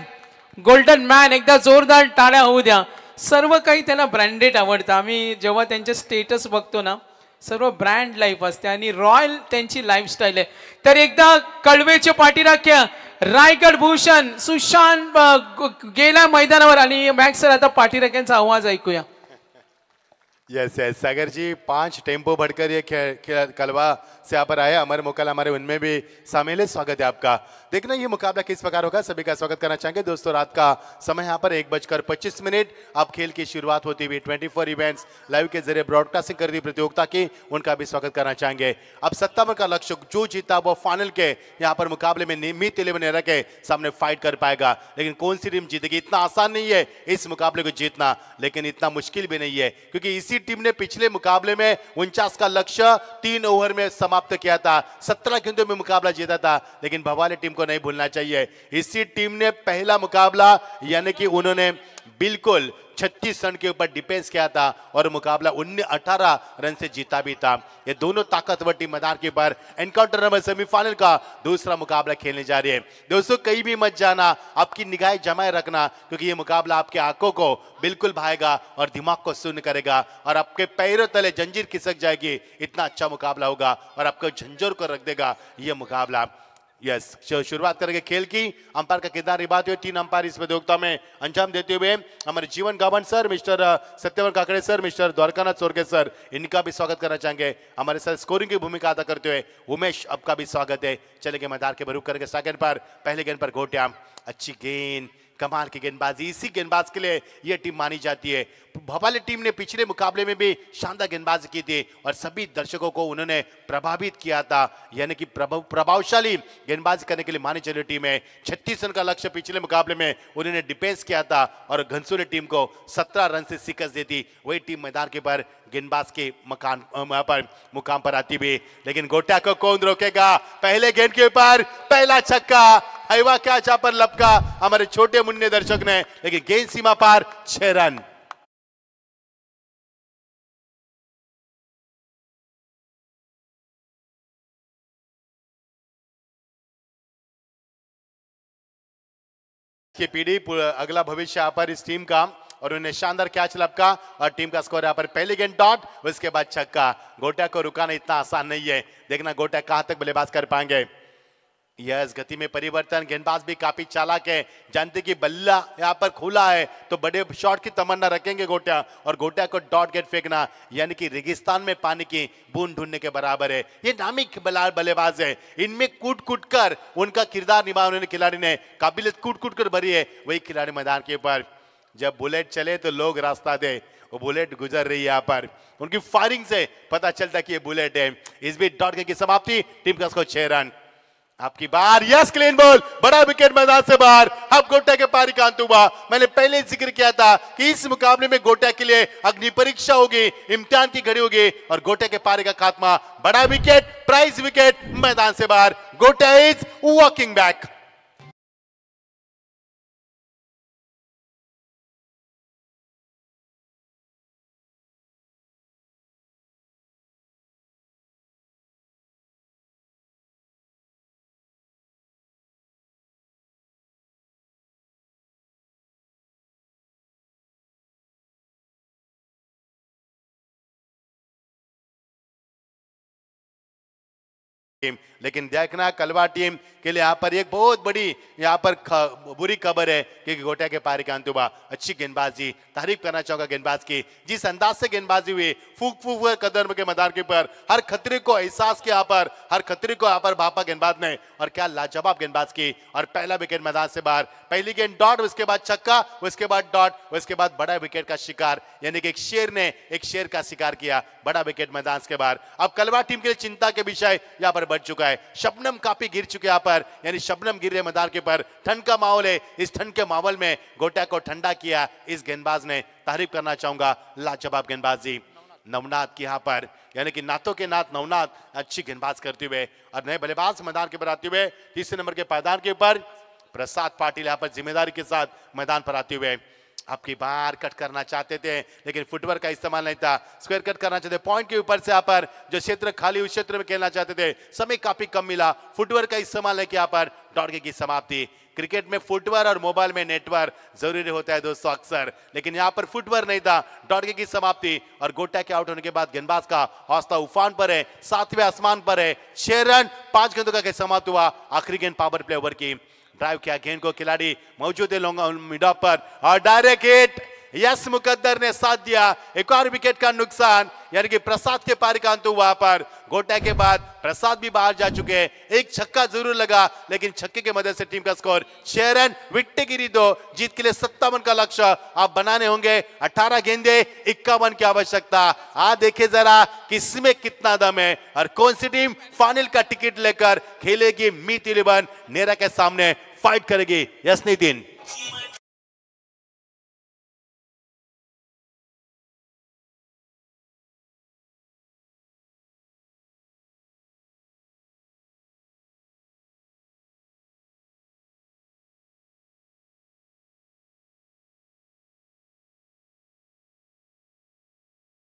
golden man एकदा जोरदार टाळ्या होऊ द्या. सर्व काही त्यांना ब्रँडेड आवडतं. आम्ही जेव्हा त्यांचे स्टेटस बघतो ना सर्व ब्रँड लाईफ असते आणि रॉयल त्यांची लाईफस्टाईल आहे. तर एकदा कळवेचे पाठीराख्या रायगड भूषण सुशांत गेल्या मैदानावर आणि मॅक्स सर आता पाठीराख्यांचा आवाज ऐकूया. यस यस सागर जी 5 टेम्पो बढ़कर ये कलवा से यहाँ पर आए। अमर मुकल हमारे उनमें भी शामिल है। स्वागत है आपका। देखना ये मुकाबला किस प्रकार होगा, सभी का स्वागत करना चाहेंगे दोस्तों। रात का समय यहाँ पर 1:25 अब खेल की शुरुआत होती हुई 24 इवेंट्स लाइव के जरिए ब्रॉडकास्टिंग कर दी प्रतियोगिता की, उनका भी स्वागत करना चाहेंगे। अब 57 का लक्ष्य जो जीता वो फाइनल के यहाँ पर मुकाबले में नियमित 11 के सामने फाइट कर पाएगा। लेकिन कौन सी टीम जीतेगी, इतना आसान नहीं है इस मुकाबले को जीतना, लेकिन इतना मुश्किल भी नहीं है, क्योंकि इसी टीम ने पिछले मुकाबले में 49 का लक्ष्य 3 ओवर में समाप्त किया था, 17 गेंदों में मुकाबला जीता था। लेकिन भवाली टीम को नहीं भूलना चाहिए, इसी टीम ने पहला मुकाबला यानी कि उन्होंने बिल्कुल 36 रन के ऊपर डिफेंस किया था और मुकाबला 18 रन से जीता भी था। ये दोनों ताकतवर टीम मैदान के ऊपर एनकाउंटर नंबर सेमीफाइनल का दूसरा मुकाबला खेलने जा रही है। दोस्तों कहीं भी मत जाना, आपकी निगाहें जमाए रखना, क्योंकि ये मुकाबला आपके आंखों को बिल्कुल भाएगा और दिमाग को शून्य करेगा और आपके पैरों तले जंजीर खिसक जाएगी। इतना अच्छा मुकाबला होगा और आपको झंझोर को रख देगा ये मुकाबला। यस शुरुआत करेंगे खेल की। अंपायर का किरदार निभाते हुए 3 अंपायर इस प्रतियोगिता में अंजाम देते हुए हमारे Jeevan Gavan sir, mister Satyavan Kakade sir, mister Dwarkanath Sorke sir, इनका भी स्वागत करना चाहेंगे। हमारे सर स्कोरिंग की भूमिका अदा करते हुए उमेश, आपका भी स्वागत है। चलेंगे मैदान के बरूक करेंगे सेकंड पर, पहले गेंद पर गोटिया, अच्छी गेंद, कमाल की गेंदबाजी, इसी गेंदबाज के लिए यह टीम मानी जाती है। भवाली टीम ने पिछले मुकाबले में भी शानदार गेंदबाजी की थी और सभी दर्शकों को उन्होंने प्रभावित किया था, यानी कि प्रभावशाली गेंदबाजी करने के लिए मानी चली टीम है। 36 रन का लक्ष्य पिछले मुकाबले में उन्होंने डिफेंस किया था और घनसूरी टीम को 17 रन से शिकस्त दी थी। वही टीम मैदान के पर गेंदबाज के मुकाम पर आती भी, लेकिन गोटिया को कौन रोकेगा। पहले गेंद के ऊपर पहला छक्का, हवा क्या जहां पर लपका हमारे छोटे मुन्ने दर्शक ने, लेकिन गेंद सीमा पार 6 रन। की पीढ़ी अगला भविष्य यहाँ पर इस टीम का, और उन्हें शानदार कैच लपका और टीम का स्कोर यहाँ पर पहली गेंद डॉट, उसके बाद छक्का। गोटिया को रुकाना इतना आसान नहीं है, देखना गोटिया कहां तक बल्लेबाज कर पाएंगे। यस गति में परिवर्तन, गेंदबाज भी काफी चालाक है, जानते कि बल्ला यहाँ पर खुला है तो बड़े शॉट की तमन्ना रखेंगे गोटिया, और गोटिया को डॉट गेट फेंकना यानी कि रेगिस्तान में पानी की बूंद ढूंढने के बराबर है। ये नामी बल्लेबाज है, इनमें कूट कूट कर उनका किरदार निभाया उन्होंने, खिलाड़ी ने काबिलियत कूट कूट कर भरी है। वही खिलाड़ी मैदान के ऊपर जब बुलेट चले तो लोग रास्ता दे, वो बुलेट गुजर रही है यहाँ पर, उनकी फायरिंग से पता चलता कि ये बुलेट है। इस बीच डॉट गेट की समाप्ति, टीम का स्कोर 6 रन। आपकी बार, यस क्लीन बॉल, बड़ा विकेट मैदान से बाहर। अब गोटिया के पारी का अंत हुआ। मैंने पहले जिक्र किया था कि इस मुकाबले में गोटिया के लिए अग्नि परीक्षा होगी, इम्तिहान की घड़ी होगी और गोटिया के पारी का खात्मा। बड़ा विकेट, प्राइज विकेट मैदान से बाहर। गोटिया इज वॉकिंग बैक। लेकिन देखना कलवा टीम के लिए यहाँ पर एक बहुत बड़ी यहाँ पर बुरी खबर है कि गोटिया के पारी का अंत हुआ। अच्छी गेंदबाजी, तारीफ करना चाहूंगा गेंदबाज की, जिस अंदाज से गेंदबाजी हुई, फूक फूक कदम के मैदान के ऊपर हर खतरे को एहसास किया, पर हर खतरे को यहाँ पर भापा गेंदबाज ने, और क्या लाजवाब गेंदबाज की। और पहला विकेट मैदान से बाहर, पहली गेंद डॉट, उसके बाद छक्का, उसके बाद डॉट, उसके बाद बड़ा विकेट का शिकार, यानी कि एक शेर ने एक शेर का शिकार किया। बड़ा विकेट मैदान के बाहर। अब कलवा टीम के लिए चिंता के विषय यहाँ पर बढ़ चुका है। शबनम काफी गिर चुके यहाँ पर, यानी शबनम गिर रहे मैदान के पर। ठंड का माहौल है, इस ठंड के माहौल में गोटिया को ठंडा किया इस गेंदबाज ने, तारीफ करना चाहूंगा, लाजवाब गेंदबाजी नवनाथ की यहाँ पर, यानी कि नाथों के नाथ नवनाथ अच्छी गेंदबाज करते हुए और नए बल्लेबाज मैदान के पर आते हुए। तीसरे नंबर के पायदान के ऊपर प्रसाद पाटिल यहाँ पर जिम्मेदारी के साथ मैदान पर आते हुए। आपकी बार कट करना चाहते थे लेकिन फुटवर्क का इस्तेमाल नहीं था, स्क्वायर कट करना चाहते, पॉइंट के ऊपर से यहाँ पर जो क्षेत्र खाली उस क्षेत्र में खेलना चाहते थे, समय काफी कम मिला, फुटवर्क का इस्तेमाल नहीं किया पर डॉट की समाप्ति। क्रिकेट में फुटवर्क और मोबाइल में नेटवर्क जरूरी होता है दोस्तों अक्सर, लेकिन यहाँ पर फुटवर्क नहीं था, डॉट की समाप्ति। और गोटिया के आउट होने के बाद गेंदबाज का हौसला उफान पर है, 7वें आसमान पर है। 6 रन 5 गेंदों का समाप्त हुआ। आखिरी गेंद पावर प्ले ओवर की, ड्राइव किया गेंद को, खिलाड़ी मौजूद है लॉन्ग मिड ऑफ पर और डायरेक्ट हिट। यस मुकद्दर ने साथ दिया, एक और विकेट का नुकसान, यानी कि प्रसाद के पारिकांतु वहां पर गोटा के बाद प्रसाद भी बाहर जा चुके हैं। एक छक्का जरूर लगा, लेकिन छक्के की मदद से टीम का स्कोर 6 रन, विट्टे गिरी 2, जीत के लिए 57 का लक्ष्य आप बनाने होंगे। 18 गेंदे 51 की आवश्यकता। देखे जरा किसमें कितना दम है और कौन सी टीम फाइनल का टिकट लेकर खेलेगी मीत 11 नेरा के सामने फाइट करेगी। यस नितिन।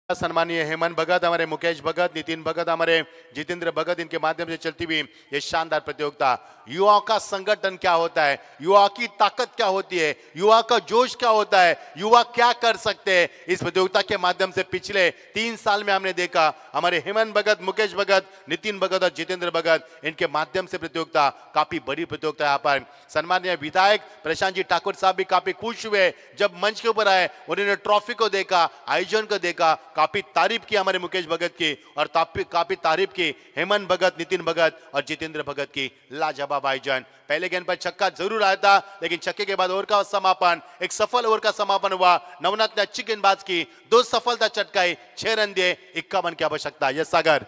सम्मानीय हेमंत भगत, हमारे मुकेश भगत, नितिन भगत, हमारे जितेंद्र भगत, इनके माध्यम से चलती हुई ये शानदार प्रतियोगिता। युवाओं का संगठन क्या होता है, युवा की ताकत क्या होती है, युवा का जोश क्या होता है, युवा क्या कर सकते हैं, इस प्रतियोगिता के माध्यम से पिछले 3 साल में हमने देखा। हमारे हेमंत भगत, मुकेश भगत, नितिन भगत और जितेंद्र भगत, इनके माध्यम से प्रतियोगिता काफी बड़ी प्रतियोगिता। यहाँ पर सम्मानीय विधायक प्रशांत जी ठाकुर साहब भी काफी खुश हुए जब मंच के ऊपर आए, उन्होंने ट्रॉफी को देखा, आयोजन को देखा, काफी तारीफ की हमारे मुकेश भगत की और काफी तारीफ की हेमंत भगत, नितिन भगत और जितेंद्र भगत की। लाजवाब आयोजन। पहले गेंद पर छक्का जरूर आया था, लेकिन छक्के के बाद ओवर का समापन, एक सफल ओवर का समापन हुआ। नवनाथ ने अच्छी गेंदबाज की, 2 सफलता चटकाई, 6 रन दिए, 51 की आवश्यकता। यस सागर।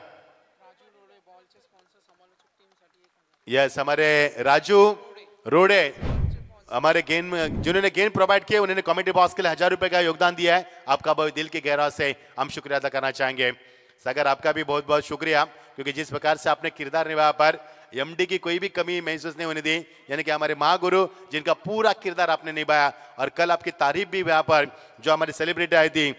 यस हमारे राजू रोड़े, हमारे गेंद जिन्होंने गेंद प्रोवाइड किए, उन्होंने कमेटी बॉक्स के लिए 1000 रुपए का योगदान दिया है। आपका बहुत दिल की गहराई से हम शुक्रिया अदा करना चाहेंगे। सागर आपका भी बहुत बहुत शुक्रिया, क्योंकि जिस प्रकार से आपने किरदार निभाया पर एमडी की कोई भी कमी महसूस नहीं होने दी, यानी कि हमारे महागुरु जिनका पूरा किरदार आपने निभाया। और कल आपकी तारीफ भी यहाँ पर जो हमारी सेलिब्रिटी आई थी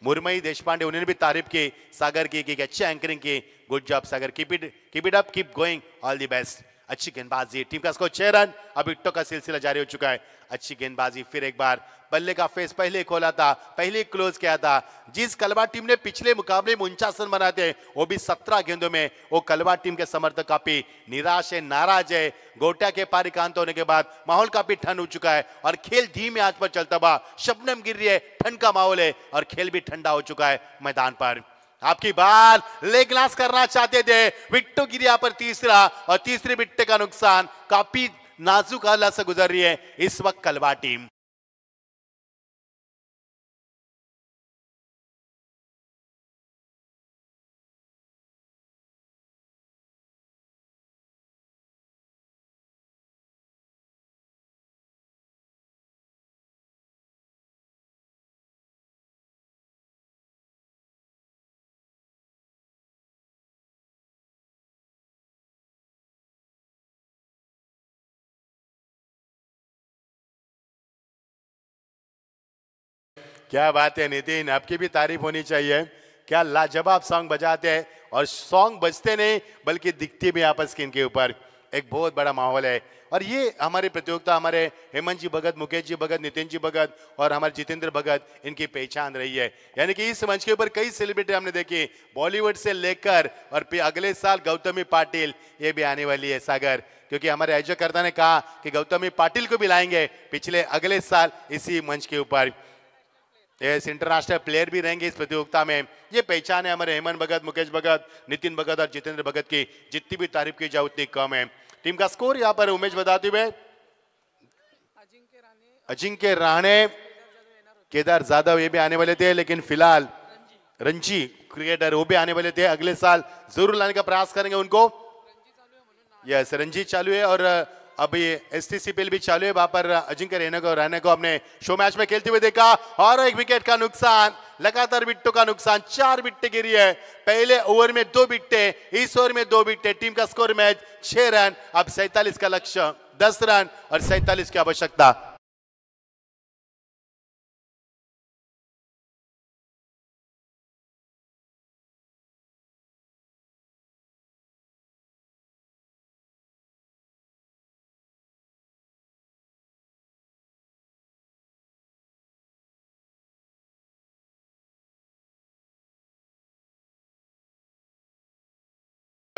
मुरमई देशपांडे, उन्होंने भी तारीफ की सागर की अच्छी एंकरिंग की। Good job Sagar, keep it up, keep going, all the best. अच्छी गेंदबाजी, टीम का स्कोर 6 रन, अब विकेटों का सिलसिला जारी हो चुका है। अच्छी गेंदबाजी, फिर एक बार बल्ले का फेस पहले खोला था, पहले क्लोज किया था। जिस कलवा टीम ने पिछले मुकाबले में 49 रन बनाए थे, वो भी 17 गेंदों में, वो कलवा टीम के समर्थक काफी निराश है, नाराज है। गोटा के पारिकांत होने के बाद माहौल काफी ठंड हो चुका है और खेल धीमे आंच पर चलता हुआ, शबनम गिर रही है, ठंड का माहौल है और खेल भी ठंडा हो चुका है मैदान पर। आपकी बाल लेग ग्लास करना चाहते थे, विट्टो गिरी यहाँ पर तीसरा, और तीसरे विट्टे का नुकसान। काफी नाजुक हालत से गुजर रही है इस वक्त कलवा टीम। क्या बात है नितिन, आपकी भी तारीफ होनी चाहिए। क्या लाजवाब सॉन्ग बजाते हैं, और सॉन्ग बजते नहीं बल्कि दिखती भी आपस स्क्रीन के ऊपर। एक बहुत बड़ा माहौल है, और ये हमारी प्रतियोगिता हमारे हेमंत जी भगत, मुकेश जी भगत, नितिन जी भगत और हमारे जितेंद्र भगत, इनकी पहचान रही है। यानी कि इस मंच के ऊपर कई सेलिब्रिटी हमने देखी, बॉलीवुड से लेकर, और फिर अगले साल गौतमी पाटिल ये भी आने वाली है सागर, क्योंकि हमारे आयोजकर्ता ने कहा कि गौतमी पाटिल को भी लाएंगे पिछले अगले साल इसी मंच के ऊपर। इंटरनेशनल प्लेयर भी रहेंगे इस प्रतियोगिता में। ये पहचान है हमारे हेमंत भगत, मुकेश भगत, नितिन भगत और जितेंद्र भगत की। जितनी भी तारीफ की जाए उतनी कम है। टीम का स्कोर यहाँ पर उमेश बताते हुए, अजिंक्य राणे, केदार जाधव ये भी आने वाले थे, लेकिन फिलहाल रणजी क्रिकेटर वो भी आने वाले थे, अगले साल जरूर लाने का प्रयास करेंगे उनको। यस रणजी चालू है, और अभी STCPL भी चालू है। वहां पर अजिंक्य रहने को हमने शो मैच में खेलते हुए देखा, और एक विकेट का नुकसान, लगातार विकेटों का नुकसान, 4 विकेट गिरी है। पहले ओवर में 2 विकेट, इस ओवर में 2 विकेट। टीम का स्कोर मैच 6 रन, अब 47 का लक्ष्य, 10 रन और 47 की आवश्यकता।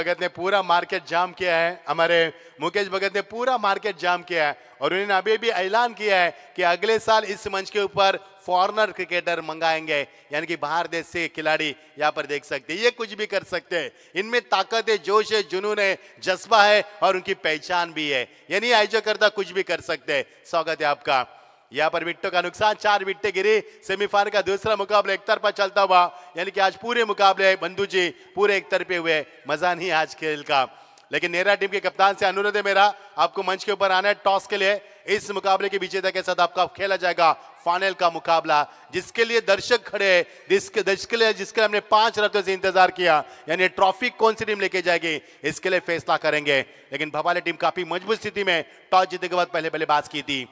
भगत ने पूरा मार्केट जाम किया है, हमारे मुकेश भगत ने पूरा मार्केट जाम किया है और उन्होंने अभी भी ऐलान किया है कि अगले साल इस मंच के ऊपर फॉरेनर क्रिकेटर मंगाएंगे, यानी कि बाहर देश से खिलाड़ी यहाँ पर देख सकते हैं। ये कुछ भी कर सकते हैं, इनमें ताकत है, जोश है, जुनून है, जज्बा है और उनकी पहचान भी है, यानी आयोजक करता कुछ भी कर सकते हैं। स्वागत है आपका। यहाँ पर विकेटों का नुकसान, 4 विकेटें गिरी। सेमीफाइनल का दूसरा मुकाबला एक तरफा चलता हुआ, यानी कि आज पूरे मुकाबले बंधु जी पूरे एक तरफे हुए, मजा नहीं आज खेल का। लेकिन नेरा टीम के कप्तान से अनुरोध है मेरा, आपको मंच के ऊपर आना है टॉस के लिए। इस मुकाबले के विजेता के साथ आपका खेला जाएगा फाइनल का मुकाबला, जिसके लिए दर्शक खड़े हैं, जिसके लिए हमने 5 हफ्तों से इंतजार किया, यानी ट्रॉफी कौन सी टीम लेके जाएगी इसके लिए फैसला करेंगे। लेकिन भवाली टीम काफी मजबूत स्थिति में टॉस जीतने के बाद पहले बल्लेबाज की थी।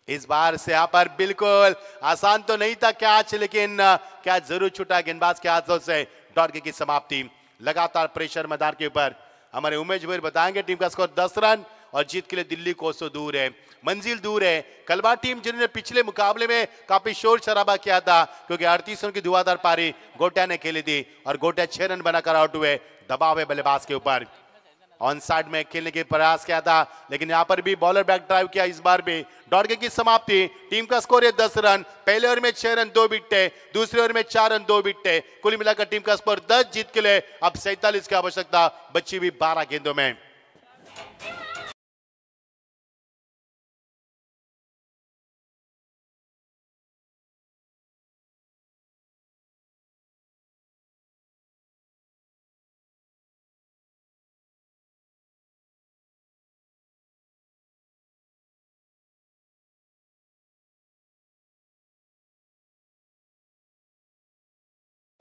इस बार से यहाँ पर बिल्कुल आसान तो नहीं था कैच, लेकिन कैच जरूर छूटा गेंदबाज के हाथों से। डॉट की समाप्ति, लगातार प्रेशर मैदान के ऊपर। हमारे उमेश भाई बताएंगे टीम का स्कोर 10 रन और जीत के लिए दिल्ली कोसों दूर है, मंजिल दूर है। कलवा टीम जिन्होंने पिछले मुकाबले में काफी शोर शराबा किया था, क्योंकि 38 रन की धुआंधार पारी गोटिया ने खेली थी और गोटिया 6 रन बनाकर आउट हुए। दबाव है बल्लेबाज के ऊपर, ऑन साइड में खेलने के प्रयास किया था, लेकिन यहां पर भी बॉलर बैक ड्राइव किया। इस बार भी डॉट की समाप्ति, टीम का स्कोर है 10 रन। पहले ओवर में 6 रन 2 विकेट, दूसरे ओवर में 4 रन 2 विकेट, कुल मिलाकर टीम का स्कोर 10। जीत के लिए अब 47 की आवश्यकता बची हुई 12 गेंदों में।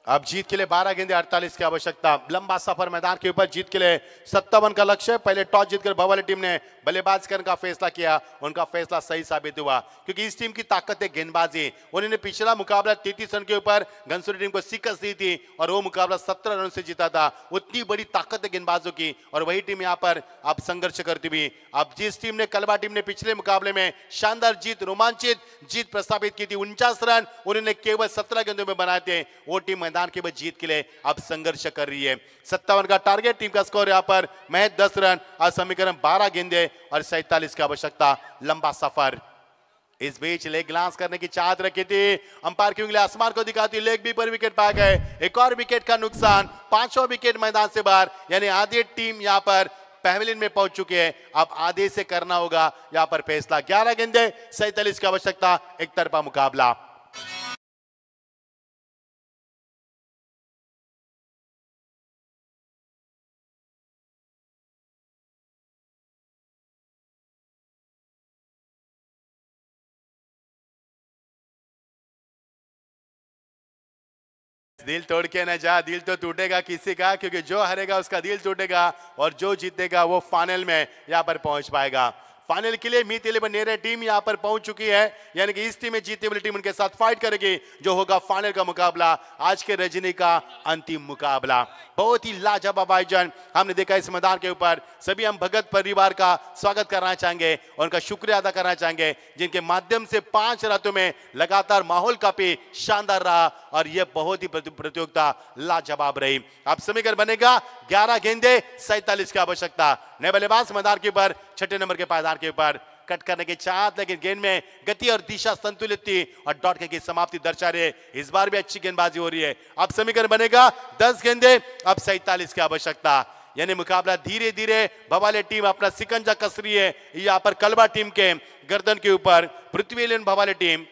अब जीत के लिए 12 गेंदे 48 की आवश्यकता। लंबा सफर मैदान के ऊपर, जीत के लिए 57 का लक्ष्य। पहले टॉस जीतकर भवाली टीम ने बल्लेबाज करने का फैसला किया, उनका फैसला सही साबित हुआ, क्योंकि इस टीम की ताकत है गेंदबाजी। उन्होंने पिछला मुकाबला 33 रन के ऊपर घनसूरी टीम को शिकस्त दी थी और वो मुकाबला 17 रन से जीता था। उतनी बड़ी ताकत है गेंदबाजों की और वही टीम यहाँ पर अब संघर्ष करती हुई। अब जिस टीम ने, कलवा टीम ने पिछले मुकाबले में शानदार जीत, रोमांचित जीत प्रस्तावित की थी, 49 रन उन्होंने केवल 17 गेंदों में बनाए थे, वो टीम मैदान के बाद जीत के लिए अब संघर्ष कर रही है। 57 का टारगेट, टीम का स्कोर यहां पर महज 10 रन और समीकरण 12 गेंदे और 47 की आवश्यकता। लंबा सफर, इस बीच लेग ग्लांस करने की चाहत रखी थी, अंपायर की उंगली आसमान को दिखाती, लेग बी पर विकेट पा गए। एक और विकेट का नुकसान, 5वां विकेट मैदान से बाहर, यानी आधी टीम यहां पर पवेलियन में पहुंच चुके हैं। अब आधे से करना होगा यहां पर फैसला। 11 गेंदे 47 की आवश्यकता, एक तरफा मुकाबला। दिल तोड़ के न जा, दिल तो टूटेगा किसी का, क्योंकि जो हारेगा उसका दिल टूटेगा और जो जीतेगा वो फाइनल में यहां पर पहुंच पाएगा। फाइनल के लिए मीत 11 नेरे टीम यहां पर पहुंच चुकी है, यानी कि इस टीम में जीतने वाली टीम उनके साथ फाइट करेगी, जो होगा फाइनल का मुकाबला, आज के रजनी का अंतिम मुकाबला। बहुत ही लाजवाब आयोजन हमने देखा इस मैदान के ऊपर। सभी हम भगत परिवार का स्वागत करना चाहेंगे और उनका शुक्रिया अदा करना चाहेंगे, जिनके माध्यम से 5 रातों में लगातार माहौल काफी शानदार रहा और यह बहुत ही प्रतियोगिता लाजवाब रही। अब समीकरण बनेगा 11 गेंदे 47 की आवश्यकता। नए बल्लेबाज मैदान के ऊपर, 6ठे नंबर के पायदान के ऊपर, कट करने की चाहत, लेकिन गेंद में गति और दिशा संतुलित थी और डॉट की समाप्ति दर्शा रही है। इस बार भी अच्छी गेंदबाजी हो रही है। अब समीकरण बनेगा 10 गेंदे अब 47 की आवश्यकता, यानी मुकाबला धीरे धीरे भवाली टीम अपना सिकंजा कस रही है यहाँ पर कलवा टीम के गर्दन के ऊपर। पृथ्वी एलियन भवाली टीम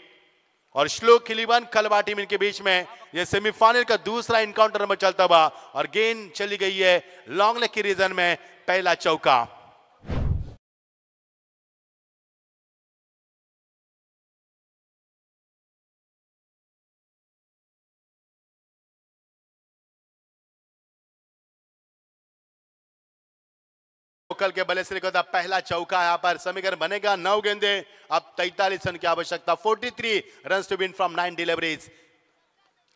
और श्लोक खिलीवन कलवा टीम, इनके बीच में यह सेमीफाइनल का दूसरा इनकाउंटर नंबर चलता हुआ और गेंद चली गई है लॉन्ग लेग की रीजन में, पहला चौका। कल के बल्ले से होता पहला चौका, यहां पर समीकरण बनेगा 9 गेंदे अब 43 रन की आवश्यकता। 43 run to win from 9 deliveries.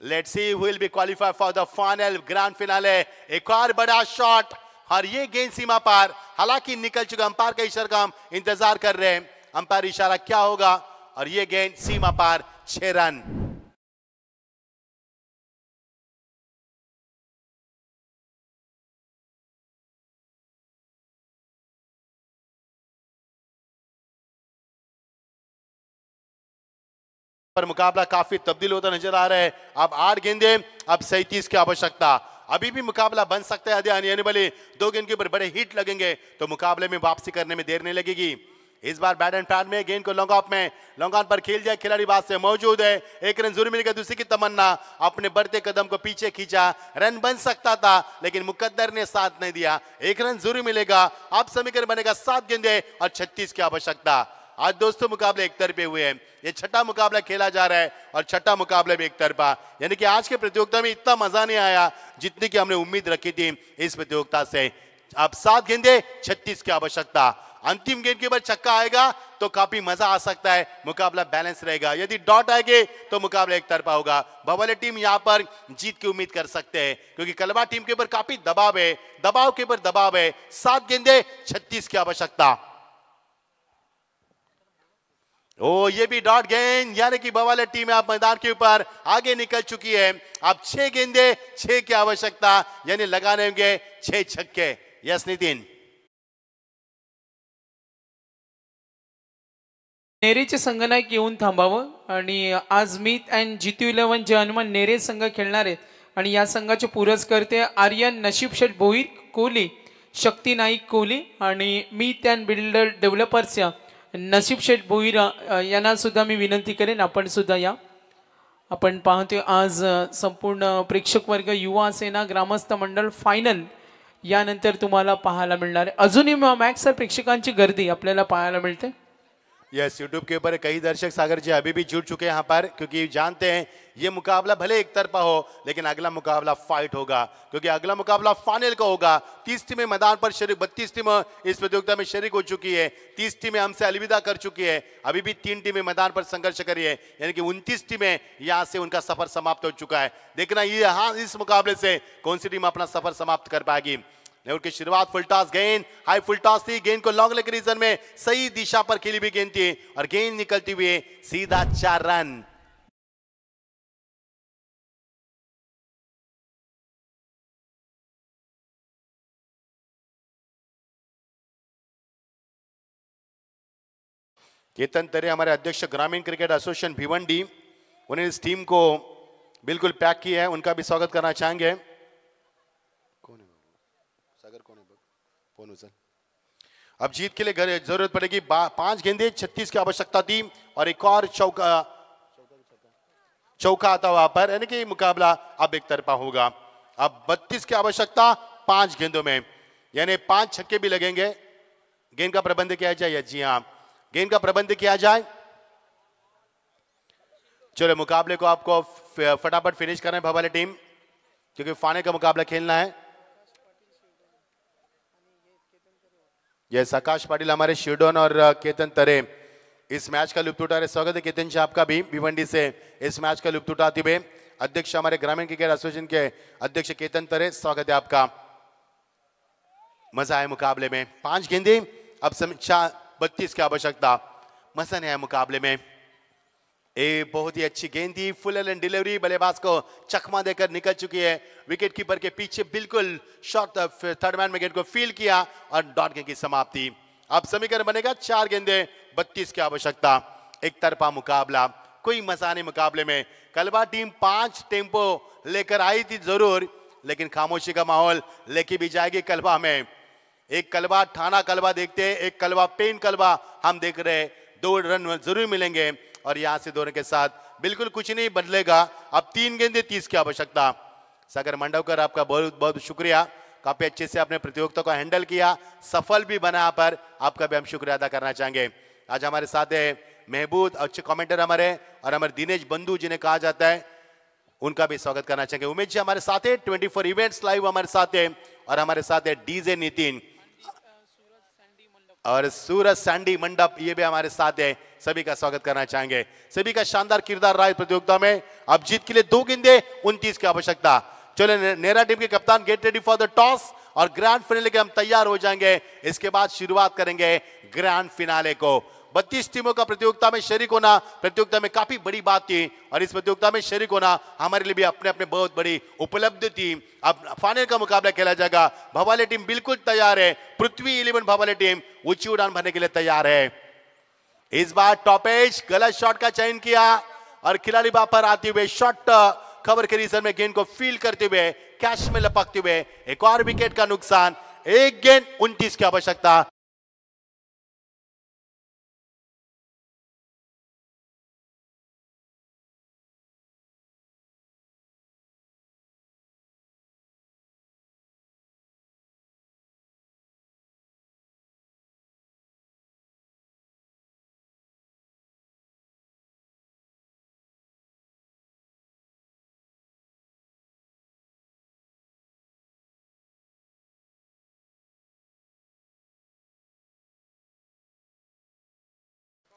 Let's see who will be qualify for the final grand finale. एक और बड़ा शॉट और ये गेंद सीमा पार, हालांकि निकल चुका। अंपायर का इशारा का हम इंतजार कर रहे हैं, अंपायर इशारा क्या होगा, और ये गेंद सीमा पार, 6 रन। पर मुकाबला काफी तब्दील होता नजर आ रहा है। अब 8 गेंदे, अब 37 की आवश्यकता। अभी भी मुकाबला बन सकता है आने वाले 2 गेंद के ऊपर बड़े हिट लगेंगे तो मुकाबले में वापसी करने में देर नहीं लगेगी। इस बार बैट एंड पैड में गेंद को लॉन्ग ऑफ में लॉन्ग ऑन पर खेल जाए, खिलाड़ी बात से मौजूद है। 1 रन जरूर मिलेगा। दूसरी की तमन्ना, अपने बढ़ते कदम को पीछे खींचा, रन बन सकता था लेकिन मुकद्दर ने साथ नहीं दिया। 1 रन जरूर मिलेगा। अब समीकरण बनेगा 7 गेंदे और 36 की आवश्यकता। आज दोस्तों मुकाबले एक तरफे हुए हैं। ये छठा मुकाबला खेला जा रहा है और छठा मुकाबला भी एक तरफा, यानी कि आज के प्रतियोगिता में इतना मजा नहीं आया जितनी की हमने उम्मीद रखी थी इस प्रतियोगिता से। अब 7 गेंदे, 36 की आवश्यकता। अंतिम गेंद के ऊपर छक्का आएगा तो काफी मजा आ सकता है, मुकाबला बैलेंस रहेगा। यदि डॉट आएंगे तो मुकाबला एक तरफा होगा। भवाले टीम यहां पर जीत की उम्मीद कर सकते हैं क्योंकि कलवा टीम के ऊपर काफी दबाव है, दबाव के ऊपर दबाव है। 7 गेंदे, 36 की आवश्यकता। ओ ये भी डॉट गेंद, यानी कि बवाले टीम आप मैदान के ऊपर आगे निकल चुकी है। अब 6 गेंदे, 6 की आवश्यकता, यानी लगाने होंगे 6 छक्के। यस नितिन। नेरेचे संघनायक येऊन थांबावं आणि आज मीत अँड जितू 11 जे हनुमान नेरे संघ खेळणार आहेत आणि या संघाचे पुरस्कर्ते आर्यन नशीब शेठ भोईर कोहली, शक्ती नाईक कोहली आणि मीत अँड बिल्डर डेव्हलपर्स या नशीब शेठ भोईर यांना सुद्धा मी विनंती करेन आपण सुद्धा या। आपण पाहतोय आज संपूर्ण प्रेक्षक वर्ग, युवा सेना, ग्रामस्थ मंडळ फायनल यानंतर तुम्हाला पाहायला मिळणार आहे। अजूनही मॅक्स प्रेक्षकांची गर्दी आपल्याला पाहायला मिळते। यस, यूट्यूब के ऊपर कई दर्शक सागर जी अभी भी जुड़ चुके हैं यहाँ पर, क्योंकि जानते हैं ये मुकाबला भले एक तरफा हो लेकिन अगला मुकाबला फाइट होगा, क्योंकि अगला मुकाबला फाइनल का होगा। 30 टीमें मैदान पर शरीक, 32 टीमें इस प्रतियोगिता में शरीक हो चुकी है। 30 टीमें हमसे अलविदा कर चुकी है। अभी भी 3 टीमें मैदान पर संघर्ष करी है, यानी कि 29 टीमें यहाँ से उनका सफर समाप्त हो चुका है। देखना ये हाँ इस मुकाबले से कौन सी टीम अपना सफर समाप्त कर पाएगी। की शुरुआत फुल टॉस गेंद, हाई फुल टॉस थी, गेंद को लॉन्ग लेग रीजन में सही दिशा पर खेली भी गेंद थी और गेंद निकलती हुई सीधा 4 रन। केतन तरे हमारे अध्यक्ष ग्रामीण क्रिकेट एसोसिएशन भिवंडी, उन्होंने इस टीम को बिल्कुल पैक किया है, उनका भी स्वागत करना चाहेंगे। अब जीत के लिए जरूरत पड़ेगी 5 गेंदे, 36 की आवश्यकता थी और एक और चौका आता वहां पर, यानी कि मुकाबला अब एक तरफा होगा। अब 32 की आवश्यकता 5 गेंदों में, यानी 5 छक्के भी लगेंगे। गेंद का प्रबंध किया जाए। जी हाँ, गेंद का प्रबंध किया जाए। चलो मुकाबले को आपको फटाफट फिनिश करना है भवाले टीम, क्योंकि फाइनल का मुकाबला खेलना है। यस, आकाश पाटिल हमारे शिरडोन और केतन तरे इस मैच का लुत्फ उठा रहे। स्वागत है केतन जी आपका भी भिवंडी से इस मैच का लुत्फ उठाते हुए। अध्यक्ष हमारे ग्रामीण क्रिकेट एसोसिएशन के अध्यक्ष केतन तरे, स्वागत है आपका। मजा आया मुकाबले में। 5 गेंदे, अब 32 की आवश्यकता। मजा नहीं आया मुकाबले में। बहुत ही अच्छी गेंद थी, फुल एंड डिलीवरी, बल्लेबाज को चकमा देकर निकल चुकी है। विकेट कीपर के पीछे बिल्कुल शॉट थर्ड मैन में गेंद को फील किया और डॉट गेंद की समाप्ति। अब समीकरण बनेगा 4 गेंदे, 32 की आवश्यकता। एक तरफा मुकाबला, कोई मजा नहीं मुकाबले में। कलवा टीम 5 टेम्पो लेकर आई थी जरूर, लेकिन खामोशी का माहौल लेके भी जाएगी कलवा में। एक कलवा ठाना कलवा देखते हैं, एक कलवा पेन कलवा हम देख रहे हैं। 2 रन जरूर मिलेंगे और यहां से दोनों के साथ बिल्कुल कुछ नहीं बदलेगा। अब 3 गेंदे, 30 की आवश्यकता। सागर मंडवकर आपका बहुत बहुत शुक्रिया, काफी अच्छे से आपने प्रतियोगिता को हैंडल किया, सफल भी बना, पर आपका भी हम शुक्रिया अदा करना चाहेंगे। आज हमारे साथ है महबूद, अच्छे कमेंटर हमारे, और हमारे दिनेश बंधु जिन्हें कहा जाता है, उनका भी स्वागत करना चाहेंगे। उमेश जी हमारे साथ है, 24 इवेंट्स लाइव हमारे साथ है, और हमारे साथ है डीजे नितिन और सूरज सैंडी मंडप, ये भी हमारे साथ है। सभी का स्वागत करना चाहेंगे। सभी का शानदार किरदार रहा है प्रतियोगिता में। अब जीत के लिए 2 गेंदे, 29 की आवश्यकता। चलो नेरा टीम के कप्तान get ready for the toss, और ग्रैंड फिनाले के हम तैयार हो जाएंगे। इसके बाद शुरुआत करेंगे ग्रैंड फिनाले को। 32 टीमों का प्रतियोगिता में शरीक होना प्रतियोगिता में काफी बड़ी बात थी, और इस प्रतियोगिता में शरीक होना हमारे लिए भी अपने अपने बहुत बड़ी उपलब्धि थी। अब फाइनल का मुकाबला खेला जाएगा। भवाले टीम बिल्कुल तैयार है। पृथ्वी 11 भवाले टीम ऊंची उड़ान भरने के लिए तैयार है। इस बार टॉपेज गलत शॉट का चयन किया और खिलाड़ी वहां पर आते हुए शॉट कवर के रीजन में गेंद को फील करते हुए कैच में लपकते हुए एक और विकेट का नुकसान। एक गेंद 29 की आवश्यकता।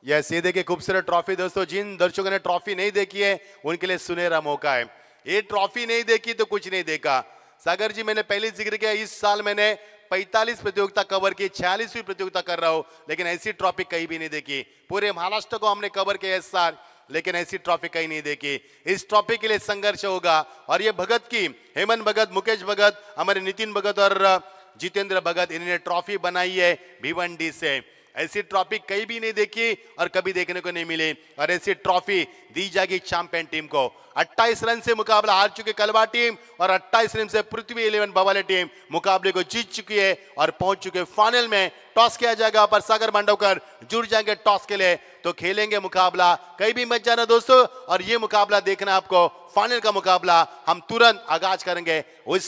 यस, ये देखिए खूबसूरत ट्रॉफी दोस्तों। जिन दर्शकों ने ट्रॉफी नहीं देखी है उनके लिए सुनहरा मौका है। ये ट्रॉफी नहीं देखी तो कुछ नहीं देखा। सागर जी, मैंने पहले जिक्र किया, इस साल मैंने 45 प्रतियोगिता कवर की, 46वीं प्रतियोगिता कर रहा हूं, लेकिन ऐसी ट्रॉफी कहीं भी नहीं देखी। पूरे महाराष्ट्र को हमने कवर किया इस साल, लेकिन ऐसी ट्रॉफी कहीं नहीं देखी। इस ट्रॉफी के लिए संघर्ष होगा। और ये भगत की, हेमंत भगत, मुकेश भगत, हमारे नितिन भगत और जितेंद्र भगत, इन्होंने ट्रॉफी बनाई है भिवंडी से। ऐसी ट्रॉफी कहीं भी नहीं देखी और कभी देखने को नहीं मिली। और ऐसी ट्रॉफी दी जाएगी चैंपियन टीम को। 28 रन से मुकाबला हार चुकी कलवा टीम और 28 रन से पृथ्वी 11 बवाले टीम मुकाबले को जीत चुकी है और पहुंच चुके फाइनल में। टॉस किया जाएगा पर सागर मांडवकर जुड़ जाएंगे टॉस के लिए, तो खेलेंगे मुकाबला। कहीं भी मत जाना दोस्तों, और ये मुकाबला देखना आपको, फाइनल का मुकाबला हम तुरंत आगाज करेंगे उस